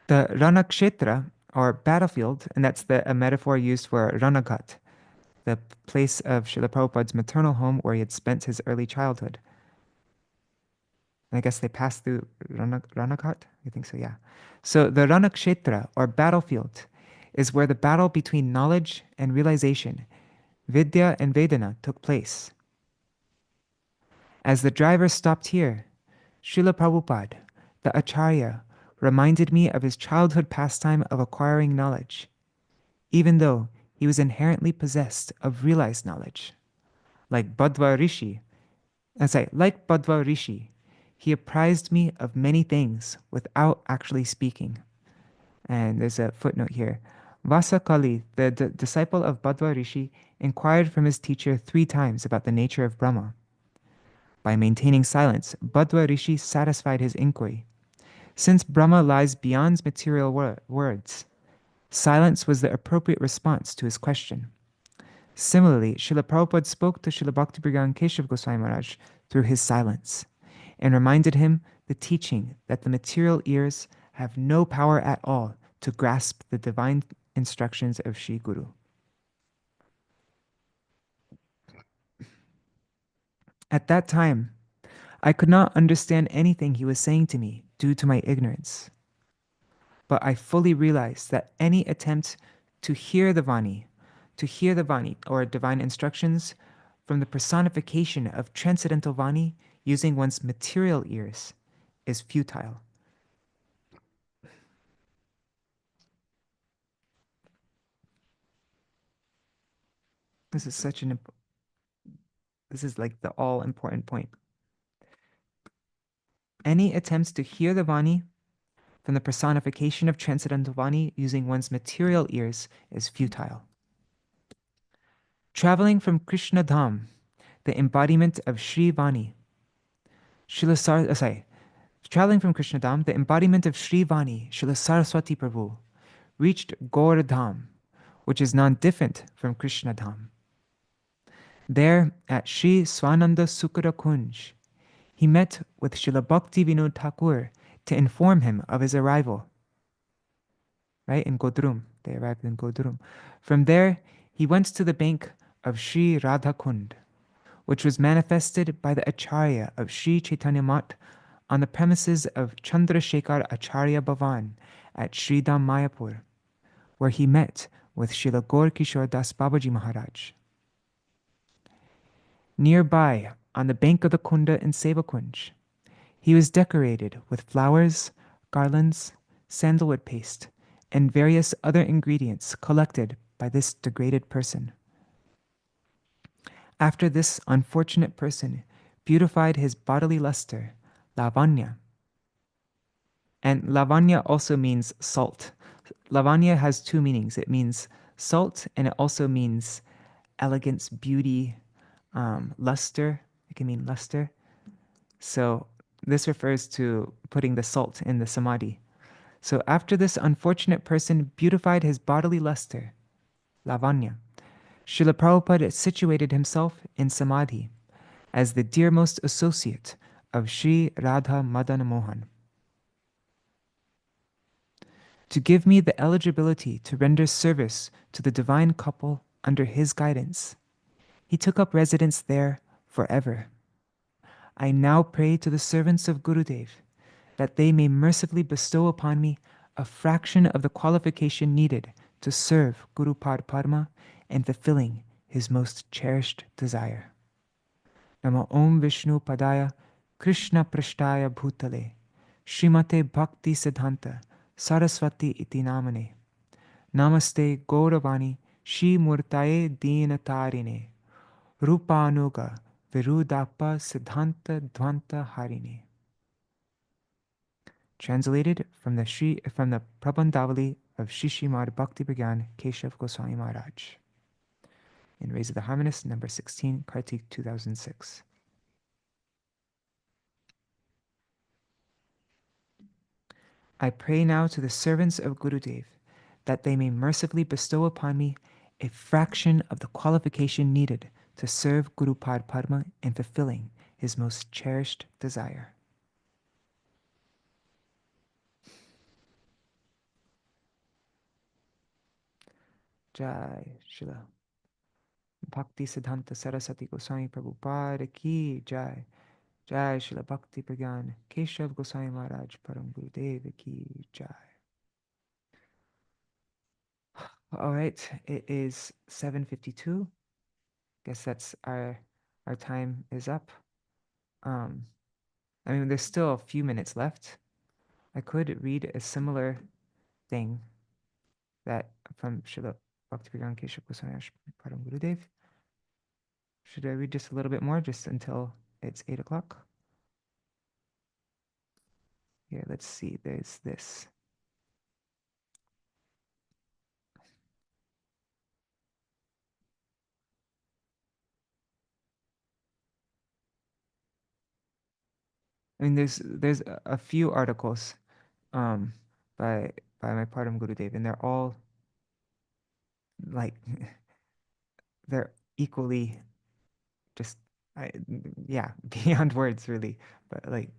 The Ranakshetra, or battlefield, and that's a metaphor used for Ranagat, the place of Śrīla Prabhupāda's maternal home where he had spent his early childhood. And I guess they passed through Ranagat? I think so, yeah. So the Ranakshetra, or battlefield, is where the battle between knowledge and realization, Vidya and Vedana, took place. As the driver stopped here, Śrīla Prabhupāda, the Acharya, reminded me of his childhood pastime of acquiring knowledge, even though he was inherently possessed of realized knowledge. Like Bhadva Rishi, he apprised me of many things without actually speaking. And there's a footnote here. Vasakali, the disciple of Bhadva Rishi, inquired from his teacher 3 times about the nature of Brahma. By maintaining silence, Bhadva Rishi satisfied his inquiry. Since Brahma lies beyond material words, silence was the appropriate response to his question. Similarly, Śrīla Prabhupāda spoke to Śrīla Bhakti Prajñāna Keśava Gosvāmī Mahārāja through his silence, and reminded him the teaching that the material ears have no power at all to grasp the divine instructions of Sri Guru. At that time, I could not understand anything he was saying to me due to my ignorance. But I fully realized that any attempt to hear the Vani, or divine instructions, from the personification of transcendental Vani using one's material ears is futile. This is like the all-important point. Any attempts to hear the Vani from the personification of transcendental Vani using one's material ears is futile. Traveling from Krishna Dham, the embodiment of Sri Vani, traveling from Krishna Dham, the embodiment of Sri Vani, Śrīla Saraswati Prabhu, reached Gaur Dham, which is non-different from Krishna Dham. There, at Sri Swananda Sukara Kunj, he met with Śrīla Bhakti Vinod Thakur to inform him of his arrival. Right, in Godrum. They arrived in Godrum. From there, he went to the bank of Sri Radhakund, which was manifested by the Acharya of Sri Chaitanya Mat on the premises of Chandrasekhar Acharya Bhavan at Sri Dham Mayapur, where he met with Srila Gaur Kishore Das Babaji Maharaj. Nearby, on the bank of the Kunda in Sevakunj, he was decorated with flowers, garlands, sandalwood paste, and various other ingredients collected by this degraded person. After this unfortunate person beautified his bodily luster, lavanya. And lavanya also means salt. Lavanya has 2 meanings. It means salt, and it also means elegance, beauty, luster. It can mean luster. So This refers to putting the salt in the samadhi. So after this unfortunate person beautified his bodily luster, lavanya, Śrīla Prabhupada situated himself in samadhi as the dearmost associate of Sri Radha Madan Mohan. To give me the eligibility to render service to the divine couple under his guidance, he took up residence there forever. I now pray to the servants of Gurudev that they may mercifully bestow upon me a fraction of the qualification needed to serve Guru Pad Padma in fulfilling his most cherished desire. Namo Om Vishnu Padaya Krishna Prashtaya Bhutale Srimate Bhakti Siddhanta Saraswati Iti Namane Namaste Gauravani Shri Murtaye Deenatarine Rupanuga Virudapa Siddhanta Dvanta Harine. Translated from the Prabandhavali of Shishimad Bhakti Prajñāna Keśava Gosvāmī Mahārāja. In Raise of the Harmonist, number 16, Kārtika 2006. I pray now to the servants of Gurudev that they may mercifully bestow upon me a fraction of the qualification needed to serve Guru Pad Padma in fulfilling his most cherished desire. Jai Śrīla Bhakti Siddhanta Saraswati Gosvāmī Prabhupāda Ki Jai. Jai Śrīla Bhakti Prajñāna Keśava Gosvāmī Mahārāja Param Gurudeva Ki Jai. All right, it is 7:52. Guess that's our time is up. I mean, there's still a few minutes left. I could read a similar thing that from Śrīla Bhakti Prajñāna Keśava Gosvāmī Param Gurudev. Should I read just a little bit more, just until it's 8 o'clock? Here, let's see. There's this. I mean, there's a few articles by my Param Gurudev, and they're all like they're equally just yeah, beyond words really. But like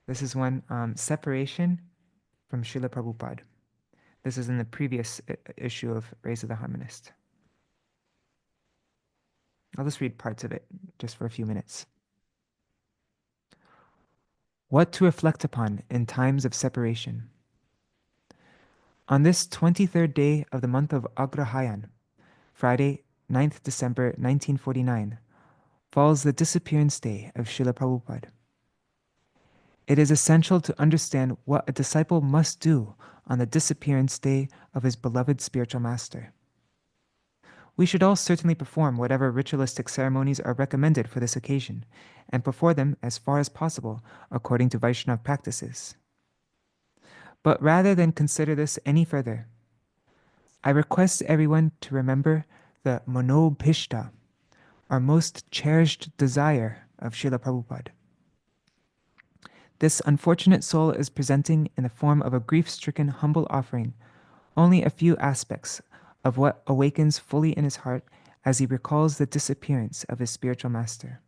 this is one, separation from Śrīla Prabhupāda. This is in the previous issue of Raise of the Harmonist. I'll just read parts of it just for a few minutes. What to reflect upon in times of separation. On this 23rd day of the month of Agrahayan, Friday, 9th December 1949, falls the disappearance day of Śrīla Prabhupāda. It is essential to understand what a disciple must do on the disappearance day of his beloved spiritual master. We should all certainly perform whatever ritualistic ceremonies are recommended for this occasion, and perform them as far as possible according to Vaishnava practices. But rather than consider this any further, I request everyone to remember the Manobhishta, our most cherished desire of Śrīla Prabhupāda. This unfortunate soul is presenting in the form of a grief-stricken humble offering only a few aspects of what awakens fully in his heart as he recalls the disappearance of his spiritual master.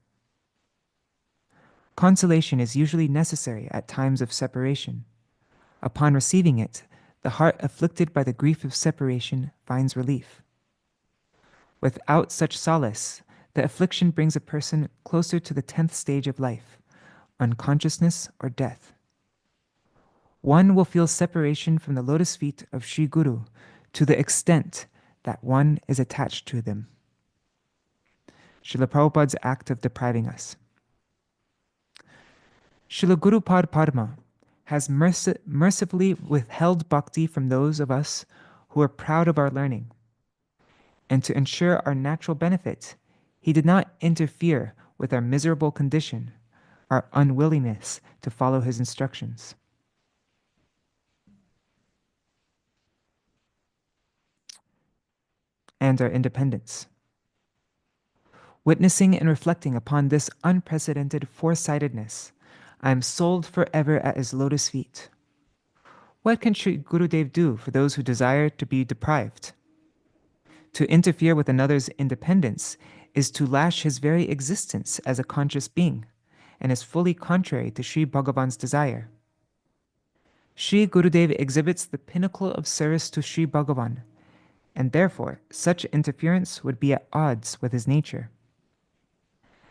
Consolation is usually necessary at times of separation. Upon receiving it, the heart afflicted by the grief of separation finds relief. Without such solace, the affliction brings a person closer to the 10th stage of life, unconsciousness or death. One will feel separation from the lotus feet of Sri Guru to the extent that one is attached to them. Śrīla Prabhupāda's act of depriving us. Śrīla Guru Pad Padma has mercifully withheld bhakti from those of us who are proud of our learning. And to ensure our natural benefit, he did not interfere with our miserable condition, our unwillingness to follow his instructions. And our independence. Witnessing and reflecting upon this unprecedented foresightedness, I am sold forever at his lotus feet. What can Sri Gurudev do for those who desire to be deprived? To interfere with another's independence is to lash his very existence as a conscious being, and is fully contrary to Sri Bhagavan's desire. Sri Gurudev exhibits the pinnacle of service to Sri Bhagavan, and therefore such interference would be at odds with his nature.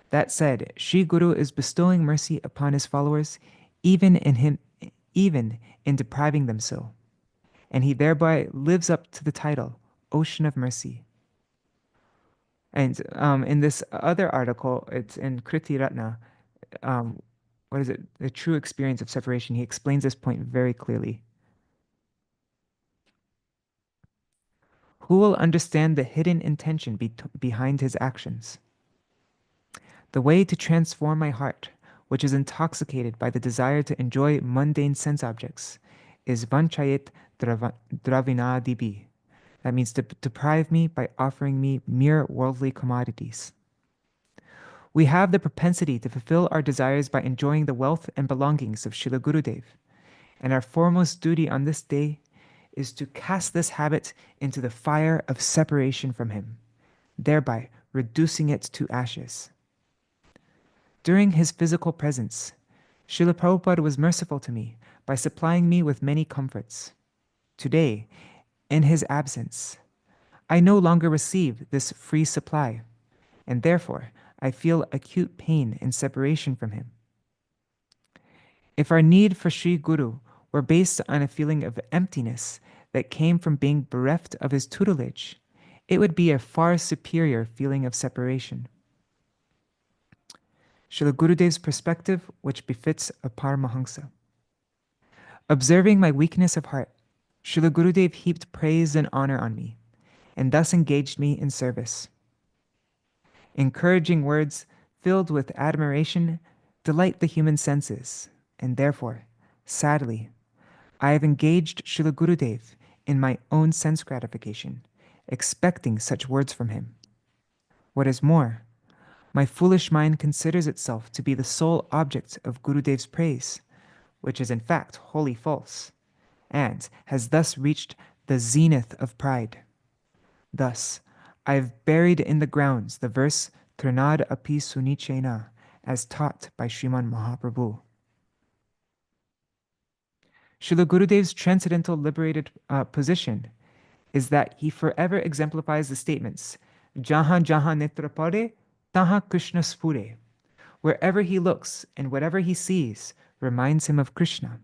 That said, Sri Guru is bestowing mercy upon his followers, even in depriving them so, and he thereby lives up to the title, Ocean of Mercy. And in this other article, it's in Kriti Ratna, what is it? The true experience of separation. He explains this point very clearly. Who will understand the hidden intention behind his actions? The way to transform my heart, which is intoxicated by the desire to enjoy mundane sense objects, is vanchayit dravinadibi. That means to deprive me by offering me mere worldly commodities. We have the propensity to fulfill our desires by enjoying the wealth and belongings of Srila Gurudev, and our foremost duty on this day is to cast this habit into the fire of separation from him, thereby reducing it to ashes. During his physical presence, Śrīla Prabhupāda was merciful to me by supplying me with many comforts. Today, in his absence, I no longer receive this free supply, and therefore I feel acute pain in separation from him. If our need for Sri Guru were based on a feeling of emptiness that came from being bereft of his tutelage, it would be a far superior feeling of separation. Srila Gurudev's perspective, which befits a Paramahansa. Observing my weakness of heart, Srila Gurudev heaped praise and honor on me, and thus engaged me in service. Encouraging words filled with admiration delight the human senses, and therefore, sadly, I have engaged Srila Gurudev in my own sense gratification, expecting such words from him. What is more, my foolish mind considers itself to be the sole object of Gurudev's praise, which is in fact wholly false, and has thus reached the zenith of pride. Thus, I have buried in the grounds the verse Trinad api sunichena, as taught by Sriman Mahaprabhu. Srila Gurudev's transcendental liberated position is that he forever exemplifies the statements Jahan Jahan Netra Pare, Taha Krishna Spure. Wherever he looks and whatever he sees reminds him of Krishna.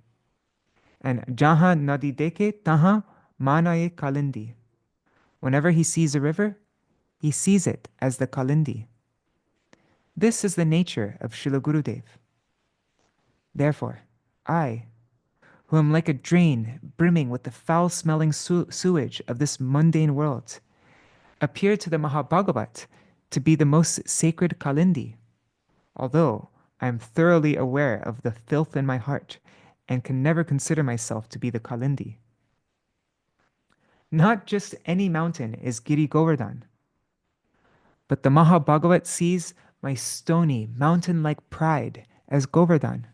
And Jahan Nadi Deke Taha Manaye Kalindi. Whenever he sees a river, he sees it as the Kalindi. This is the nature of Srila Gurudev. Therefore, I, who am like a drain brimming with the foul-smelling sewage of this mundane world, appear to the Mahabhagavat to be the most sacred Kalindi, although I am thoroughly aware of the filth in my heart and can never consider myself to be the Kalindi. Not just any mountain is Giri Govardhan, but the Mahabhagavat sees my stony, mountain-like pride as Govardhan,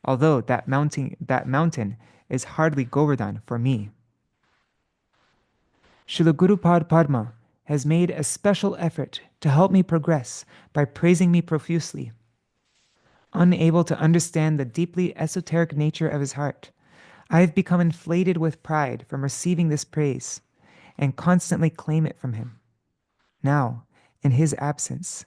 although that mountain is hardly Govardhan for me. Srila Gurupad Padma has made a special effort to help me progress by praising me profusely. Unable to understand the deeply esoteric nature of his heart, I have become inflated with pride from receiving this praise and constantly claim it from him. Now, in his absence,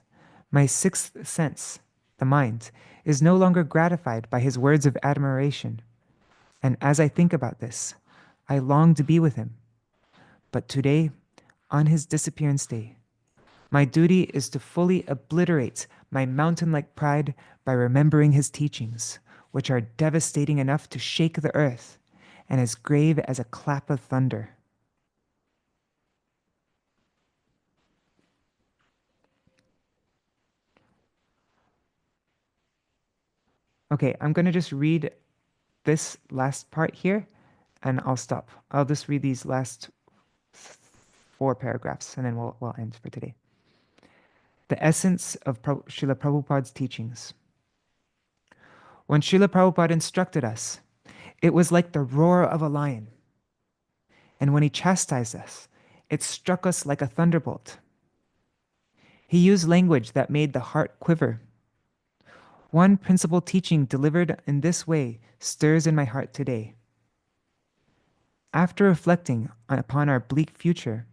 my sixth sense, the mind, is no longer gratified by his words of admiration. And as I think about this, I long to be with him. But today, on his disappearance day, my duty is to fully obliterate my mountain-like pride by remembering his teachings, which are devastating enough to shake the earth and as grave as a clap of thunder. Okay, I'm going to just read this last part here, and I'll stop. I'll just read these last 4 paragraphs, and then we'll end for today. the essence of Śrīla Prabhupāda's teachings. When Śrīla Prabhupada instructed us, it was like the roar of a lion. And when he chastised us, it struck us like a thunderbolt. He used language that made the heart quiver. One principal teaching delivered in this way stirs in my heart today. After reflecting upon our bleak future,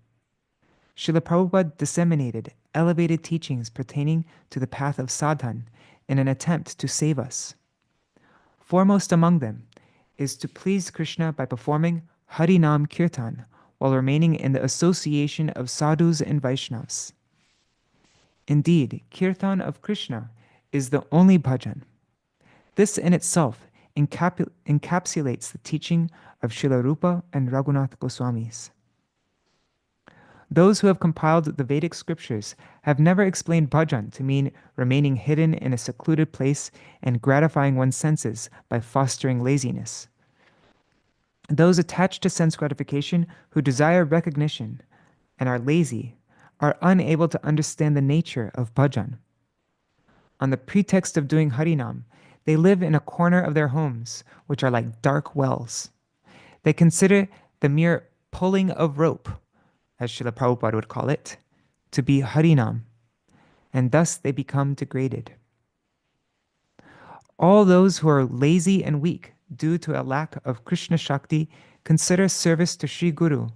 Śrīla Prabhupada disseminated elevated teachings pertaining to the path of sadhan in an attempt to save us. Foremost among them is to please Krishna by performing Harinam Kirtan while remaining in the association of sadhus and Vaishnavas. Indeed, Kirtan of Krishna is the only bhajan. This in itself encapsulates the teaching of Śrīla Rupa and Raghunath Goswāmīs. Those who have compiled the Vedic scriptures have never explained bhajan to mean remaining hidden in a secluded place and gratifying one's senses by fostering laziness. Those attached to sense gratification who desire recognition and are lazy are unable to understand the nature of bhajan. On the pretext of doing Harinam, they live in a corner of their homes, which are like dark wells. They consider the mere pulling of rope, as Śrīla Prabhupada would call it, to be Harinam, and thus they become degraded. All those who are lazy and weak due to a lack of Krishna Shakti consider service to Sri Guru,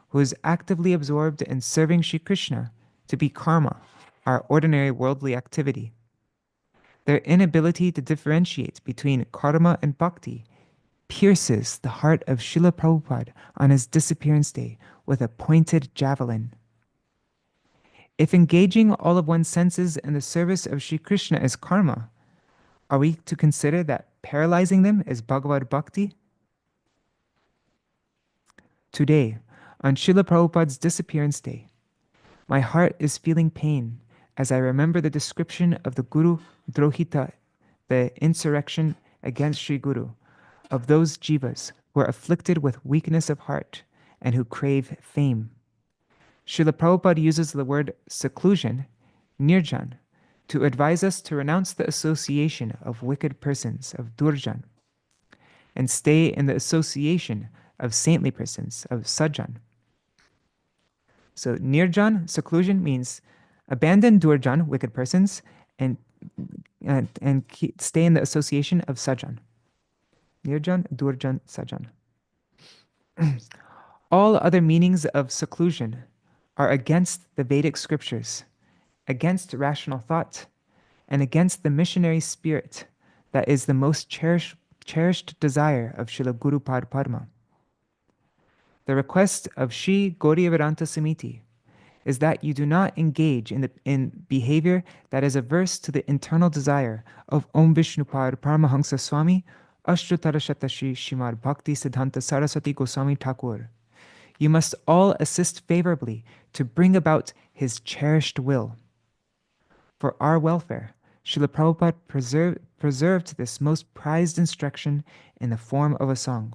who is actively absorbed in serving Sri Krishna, to be karma, our ordinary worldly activity. Their inability to differentiate between karma and bhakti pierces the heart of Śrīla Prabhupada on his disappearance day with a pointed javelin. If engaging all of one's senses in the service of Sri Krishna is karma, are we to consider that paralyzing them is Bhagavad Bhakti? Today, on Śrīla Prabhupada's disappearance day, my heart is feeling pain as I remember the description of the Guru Drohita, the insurrection against Sri Guru, of those jivas who are afflicted with weakness of heart and who crave fame. Śrīla Prabhupada uses the word seclusion, nirjan, to advise us to renounce the association of wicked persons, of durjan, and stay in the association of saintly persons, of sajjan. So nirjan, seclusion, means abandon durjan, wicked persons, and stay in the association of sajjan. Nirjan, durjan, sajjan. All other meanings of seclusion are against the Vedic scriptures, against rational thought, and against the missionary spirit that is the most cherished desire of Srila Gurupad Padma. The request of Sri Gaudiya Vedanta Samiti is that you do not engage in behavior that is averse to the internal desire of Om Vishnupad Paramahansa Swami Ashtatarashata Shri Srimad Bhakti Siddhanta Saraswati Goswami Thakur. You must all assist favorably to bring about his cherished will. For our welfare, Śrīla Prabhupada preserved this most prized instruction in the form of a song.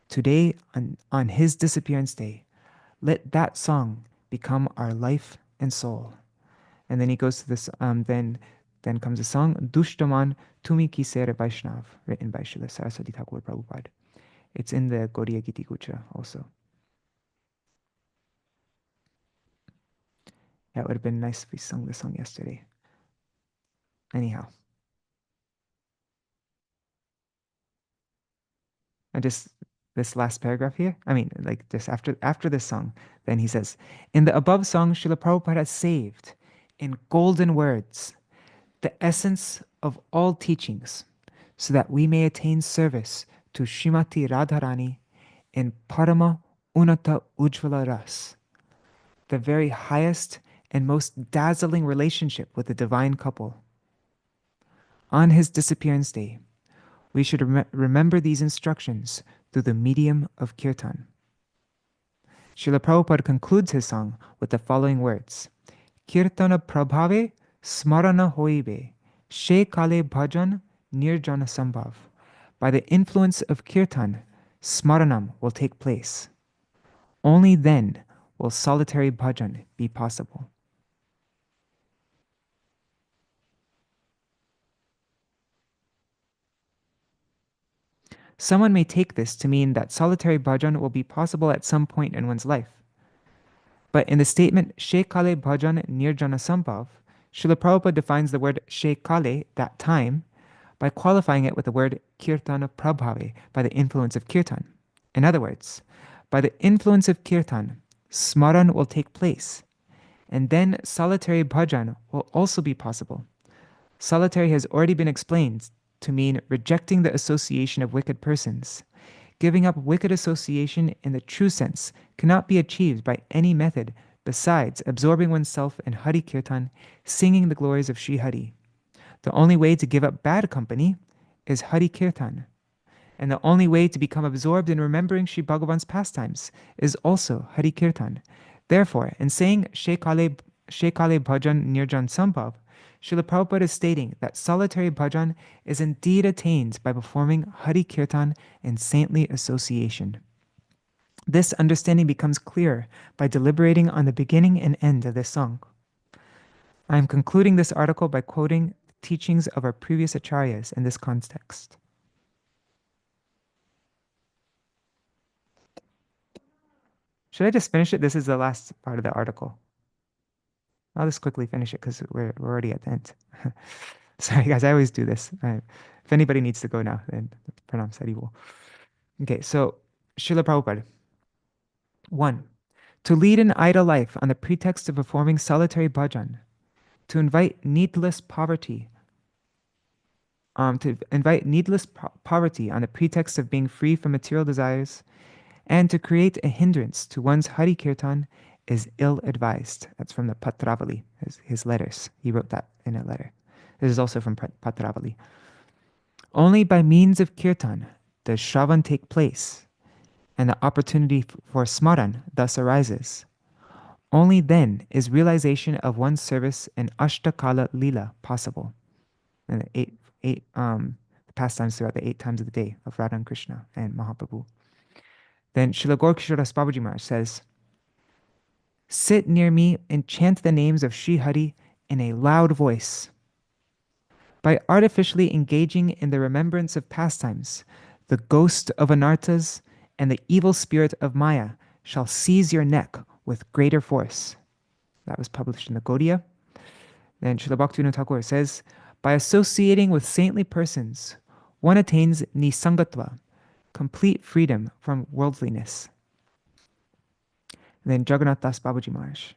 Today, on his disappearance day, let that song become our life and soul. And then he goes to this, then comes a song, Dushtaman Tumi Ki Sere Vaishnav, written by Śrīla Saraswati Thakur Prabhupada. It's in the Gaudiya Giti Gucha also. Yeah, it would have been nice if we sung this song yesterday. Anyhow. And just this last paragraph here, just after this song, then he says, in the above song, Śrīla Prabhupada has saved, in golden words, the essence of all teachings, so that we may attain service to Srimati Radharani in Parama Unata Ujjvala Ras, the very highest and most dazzling relationship with the divine couple. On his disappearance day, we should remember these instructions through the medium of kirtan. Śrīla Prabhupada concludes his song with the following words: Kirtana prabhave smarana hoibe, she kale bhajan nirjana sambhav. By the influence of kirtan, smaranam will take place. Only then will solitary bhajan be possible. Someone may take this to mean that solitary bhajan will be possible at some point in one's life. But in the statement Shekale Bhajan Nirjana Sambhav, Srila Prabhupada defines the word Shekale, that time, by qualifying it with the word Kirtana Prabhave, by the influence of Kirtan. In other words, by the influence of Kirtan, Smaran will take place, and then solitary bhajan will also be possible. Solitary has already been explained to mean rejecting the association of wicked persons. Giving up wicked association in the true sense cannot be achieved by any method besides absorbing oneself in Hari Kirtan, singing the glories of Sri Hari. The only way to give up bad company is Hari Kirtan. And the only way to become absorbed in remembering Sri Bhagavan's pastimes is also Hari Kirtan. Therefore, in saying Shekale Bhajan Nirjan Sambhav, Srila Prabhupada is stating that solitary bhajan is indeed attained by performing Hari Kirtan in saintly association. This understanding becomes clear by deliberating on the beginning and end of this song. I am concluding this article by quoting the teachings of our previous acharyas in this context. Should I just finish it? This is the last part of the article. I'll just quickly finish it because we're already at the end. Sorry, guys, I always do this. If anybody needs to go now, then pranam sarivol. Okay, so Srila Prabhupada. 1. To lead an idle life on the pretext of performing solitary bhajan, to invite needless poverty, on the pretext of being free from material desires, and to create a hindrance to one's Hari Kirtan is ill-advised. That's from the Patravali, his letters. He wrote that in a letter. This is also from Patravali. Only by means of Kirtan does Shravan take place, and the opportunity for Smaran thus arises. Only then is realization of one's service in Ashtakala Lila possible. And the eight pastimes throughout the 8 times of the day of Radha and Krishna and Mahaprabhu. Then Srila Gaura Babaji Maharaj says, sit near me and chant the names of Sri Hari in a loud voice. By artificially engaging in the remembrance of pastimes, the ghost of anarthas and the evil spirit of Maya shall seize your neck with greater force. That was published in the Gaudiya. Then Srila Bhaktivinoda Thakur says, by associating with saintly persons, one attains nisangatva, complete freedom from worldliness. And then Jagannath Das Babaji Maharaj.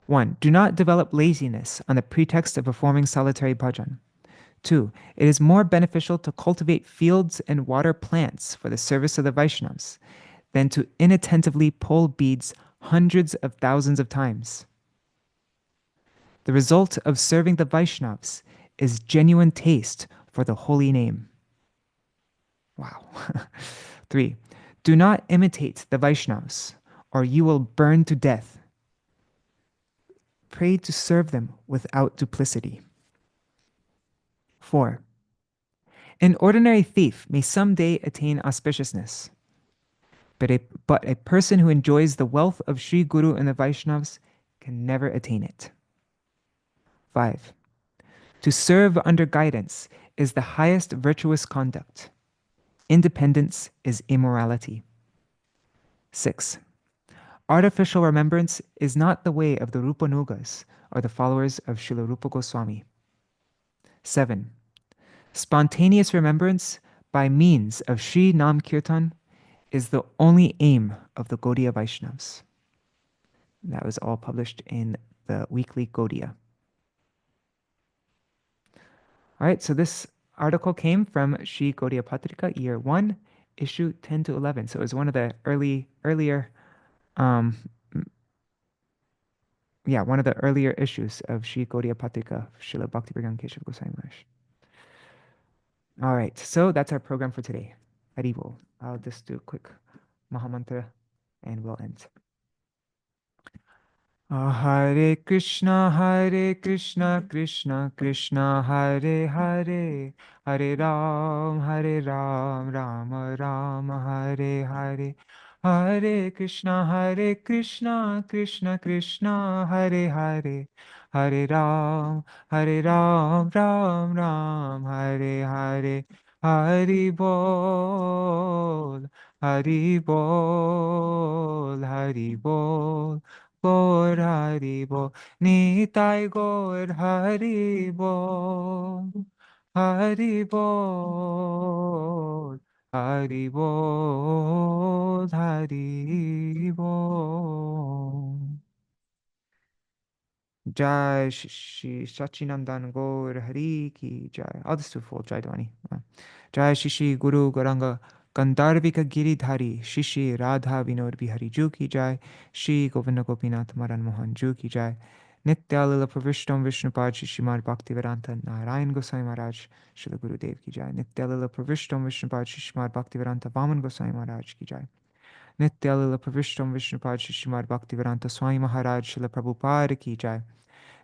1. Do not develop laziness on the pretext of performing solitary bhajan. 2. It is more beneficial to cultivate fields and water plants for the service of the Vaishnavas than to inattentively pull beads hundreds of thousands of times. The result of serving the Vaishnavas is genuine taste for the holy name. Wow. 3. Do not imitate the Vaishnavas, or you will burn to death. Pray to serve them without duplicity. 4. An ordinary thief may someday attain auspiciousness, but a person who enjoys the wealth of Sri Guru and the Vaishnavas can never attain it. 5. To serve under guidance is the highest virtuous conduct. Independence is immorality. 6. Artificial remembrance is not the way of the Rupanugas or the followers of Śrīla Rupa Gosvāmī. 7. Spontaneous remembrance by means of Sri Nam Kirtan is the only aim of the Gaudiya Vaishnavas. That was all published in the weekly Gaudiya. All right, so this article came from Sri Gaudiya Patrika, year 1, issue 10 to 11. So it was one of the earlier issues of Sri Gaudiya Patrika, Śrīla Bhakti Prajñāna Keśava Gosvāmī Maharaj. All right, so that's our program for today. Haribol. I'll just do a quick Mahamantra and we'll end. Hare Krishna, Krishna Krishna, Hare Hare, Hare Ram, Ram Ram, Hare Hare, Hare Krishna, Krishna Krishna, Hare Hare, Hare Ram, Ram Ram, Hare Hare, Hari Bol, Hari Bol, Hari Bol, Gaur Hari Bol, Nitai Gaur Hari Bol, Hari Bol, Hari Bol, Hari Bol. Jai Shri Sachinandan Gaur Hari Ki Jai. I'll just do full Jai Dwani. Jai Shishi Guru Garanga Gandharvika Giridhari Shishi Radha Vinod Bihari Ju Ki Jai. Shri Govinda Gopinath Madan Mohan Ju Ki Jai. Nitya Lila Pravishtam Vishnupad Shishimad Bhaktivedanta Narayan Gosai Maharaj Srila Guru Dev Ki Jai. Nitya Lila Pravishtam Vishnupad Shishimad Bhaktivedanta Vaman Gosai Maharaj Ki Jai. Nitya Lila Pravishtam Vishnupad Shishimad Bhaktivedanta Swami Maharaj Srila Prabhupada Ki Jai.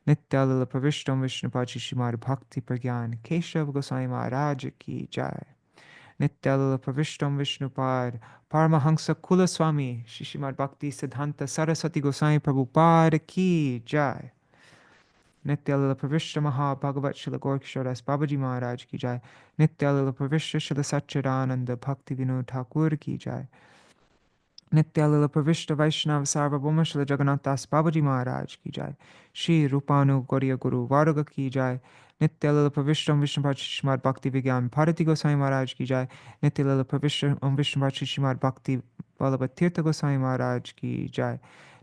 Nitya Lila Pravishtam Vishnupad Shishimad Bhakti Prajñāna Keśava Gosvāmī Mahārāja Ki Jai. Nitya Lila Pravishtam Vishnupad Paramahansa Kula Swami Shishimad Bhakti Siddhanta Saraswati Gosvāmī Prabhupada Ki Jai. Nitya Lila Pravishta Maha Bhagavat Srila Gaurkishoras Babaji Maharaj Ki Jai. Nitya Lila Pravishta Srila Satchidananda Bhakti Vinod Thakur Ki Jai. Nitya Lila Pravishta Vaishnava Sarvabhauma Srila Jagannath Das Babaji Maharaj Ki Jai. Shri Rupanu Gauriya Guru Varga Ki Jai. Nitya Lila Pravishta Vishnupad Shishimad Bhakti Vigyan Bharati Goswami Maharaj Ki Jai. Nitya Lila Pravishta Vishnupad Shishimad Bhakti Vallabha Tirtha Goswami Maharaj Ki Jai.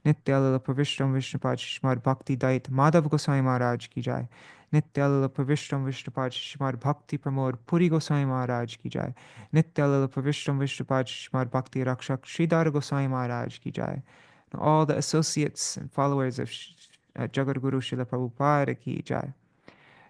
Nitya Lila Pravishta Vishnupad Shishimad Bhakti Dait Madhav Goswami Maharaj Ki Jai. Nitya Lila Pravishta Vishnupad Shishimad Bhakti Pramod Puri Goswami Maharaj Ki Jai. Nitya Lila Pravishtam Vishnupad Shishmad Bhakti Rakshak Sridhar Goswami Maharaj Ki Jai. And all the associates and followers of Jagadguru Śrīla Prabhupāda Ki Jai.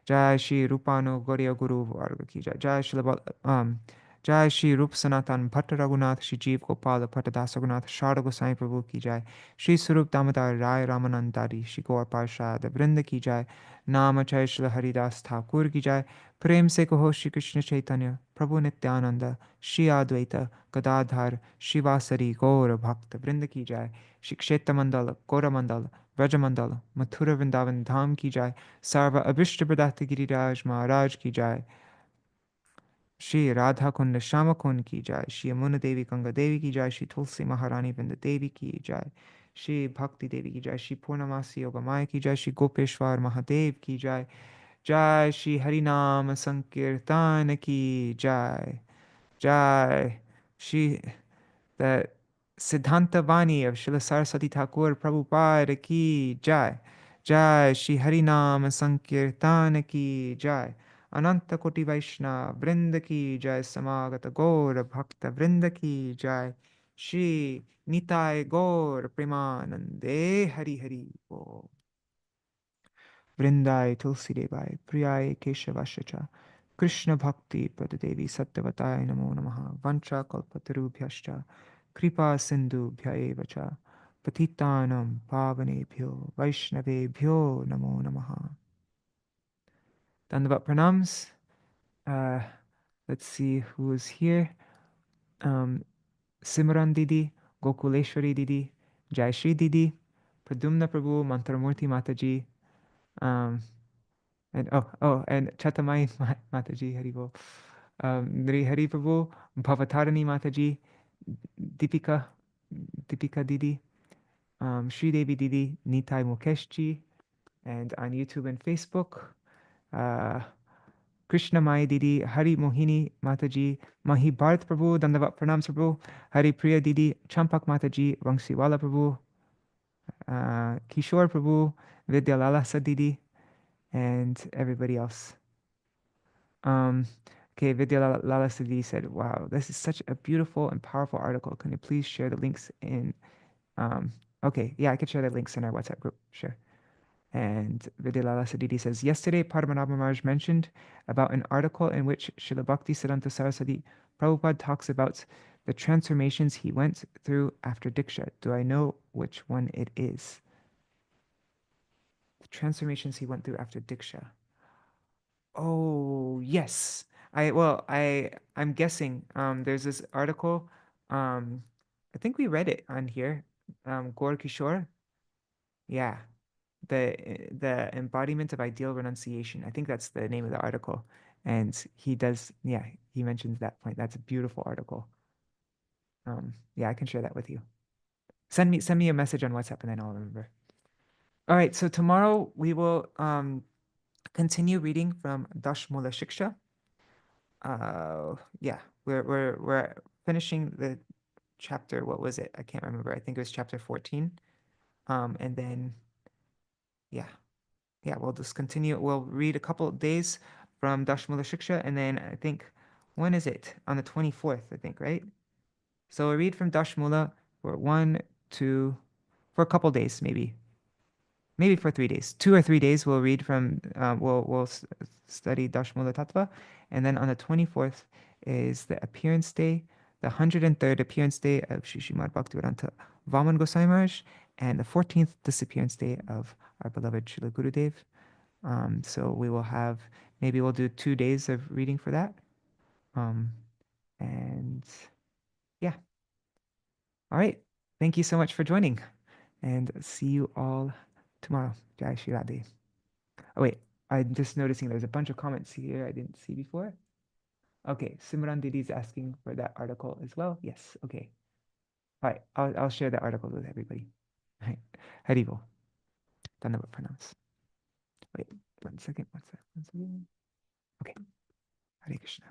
Jai Shri Rupanu Gauriya Guru Varga Ki Jai. Jai Shri Rup Sanatan Bhatta Raghunath Shri Jeev Gopala Bhattadasa Raghunath Sharda Goswami Prabhu Ki Jai. Shri Surup Damodar Rai Ramanandari Shri Gaur Parshad Vrinda Ki Jai. Nama Jai Shri Haridas Thakur Ki Jai. Prem Se Kaho Shri Krishna Chaitanya Prabhu Nityananda Shri Advaita Gadadhar Shivasari Gaur Bhakta Vrinda Ki Jai. Shri Kshetra Mandala Gaura Mandala Vraja Mandala Mathura Vrindavan Dham Ki Jai. Sarva Abhishta Pradata Giriraj Maharaj Ki Jai. Shri Radha Kunda Shama Kund Ki Jai. Shri Yamuna Devi Ganga Devi Ki Jai. Shri Tulsi Maharani Vrinda Devi Ki Jai. Shri Bhakti Devi Ki Jai. Shri Purnamasi Yogamaya Ki Jai. Shri Gopeshwar Mahadev Ki Jai. Jai Shri Harinam Sankirtan Ki Jai. Jai Shri the Siddhanta Vani of Srila Saraswati Thakur Prabhupada Ki Jai. Jai Shri Harinam Sankirtan Ki Jai. Ananta Koti Vaishna Vrinda Ki Jai. Samagata Gaur Bhakta Vrinda Ki Jai. Shri Nitai Gaur Premanande Hari Hari Bol. Vrindai Tulsi Devai Priyai Keshavashacha Krishna Bhakti Pradadevi Sattvatai Namo Namaha Vancha Kalpatarubhyascha Kripa Sindhu Bhyaevacha Patitanam Pavanebhyo Vaishnavebhyo Namo Namaha. Dandavat Pranams. Let's see who is here. Simran Didi, Gokuleshwari Didi, Jai Shri Didi, Pradumna Prabhu, Mantramurti Mataji, and Chatamai Mataji Haribo, Nri Hari Prabhu, Bhavatarani Mataji, Deepika, Deepika Didi, Sri Devi Didi, Nitai Mukeshji, and on YouTube and Facebook, Krishna Mai Didi, Hari Mohini Mataji, Mahi Bharat Prabhu, Dandavat Pranam Prabhu, Hari Priya Didi, Champak Mataji, Vangsiwala Prabhu, Kishore Prabhu, Vidya Lalasa Didi, and everybody else. Okay, Vidya Lalasa Didi said, wow, this is such a beautiful and powerful article. Can you please share the links in... okay, yeah, I can share the links in our WhatsApp group, sure. And Vidya Sadidi says, yesterday Padmanabha Maharaj mentioned about an article in which Srila Bhakti Siddhanta Saraswati Prabhupada talks about the transformations he went through after Diksha. Do I know which one it is? The transformations he went through after Diksha. Oh, yes. I'm guessing. There's this article. I think we read it on here. Gaur Kishore. Yeah. The embodiment of ideal renunciation. I think that's the name of the article. And he does, yeah, he mentions that point. That's a beautiful article. Yeah, I can share that with you. Send me a message on WhatsApp and then I'll remember. All right, so tomorrow we will continue reading from Dashmula Shiksha. Yeah, we're finishing the chapter. What was it? I can't remember. I think it was chapter 14. And then yeah, we'll just continue. We'll read a couple of days from Dashmula Shiksha, and then I think when is it? On the 24th, I think, right? So we'll read from Dashmula for for a couple days, maybe for 3 days, 2 or 3 days. We'll read from we'll study Dashmula Tattva, and then on the 24th is the appearance day, the 103rd appearance day of Sri Srimad Bhaktivedanta Vaman Goswami Maharaj, and the 14th disappearance day of our beloved Srila Gurudev. So we will have, maybe we'll do 2 days of reading for that. And yeah. All right. Thank you so much for joining, and see you all tomorrow. Jai Shri Radhe. Oh, wait. I'm just noticing there's a bunch of comments here I didn't see before. Okay. Simran Didi is asking for that article as well. Yes. Okay. All right. I'll share the article with everybody. All right. Haribo. Dandavat pranams. Wait, 1 second. What's that? 1 second. Okay. Hare Krishna.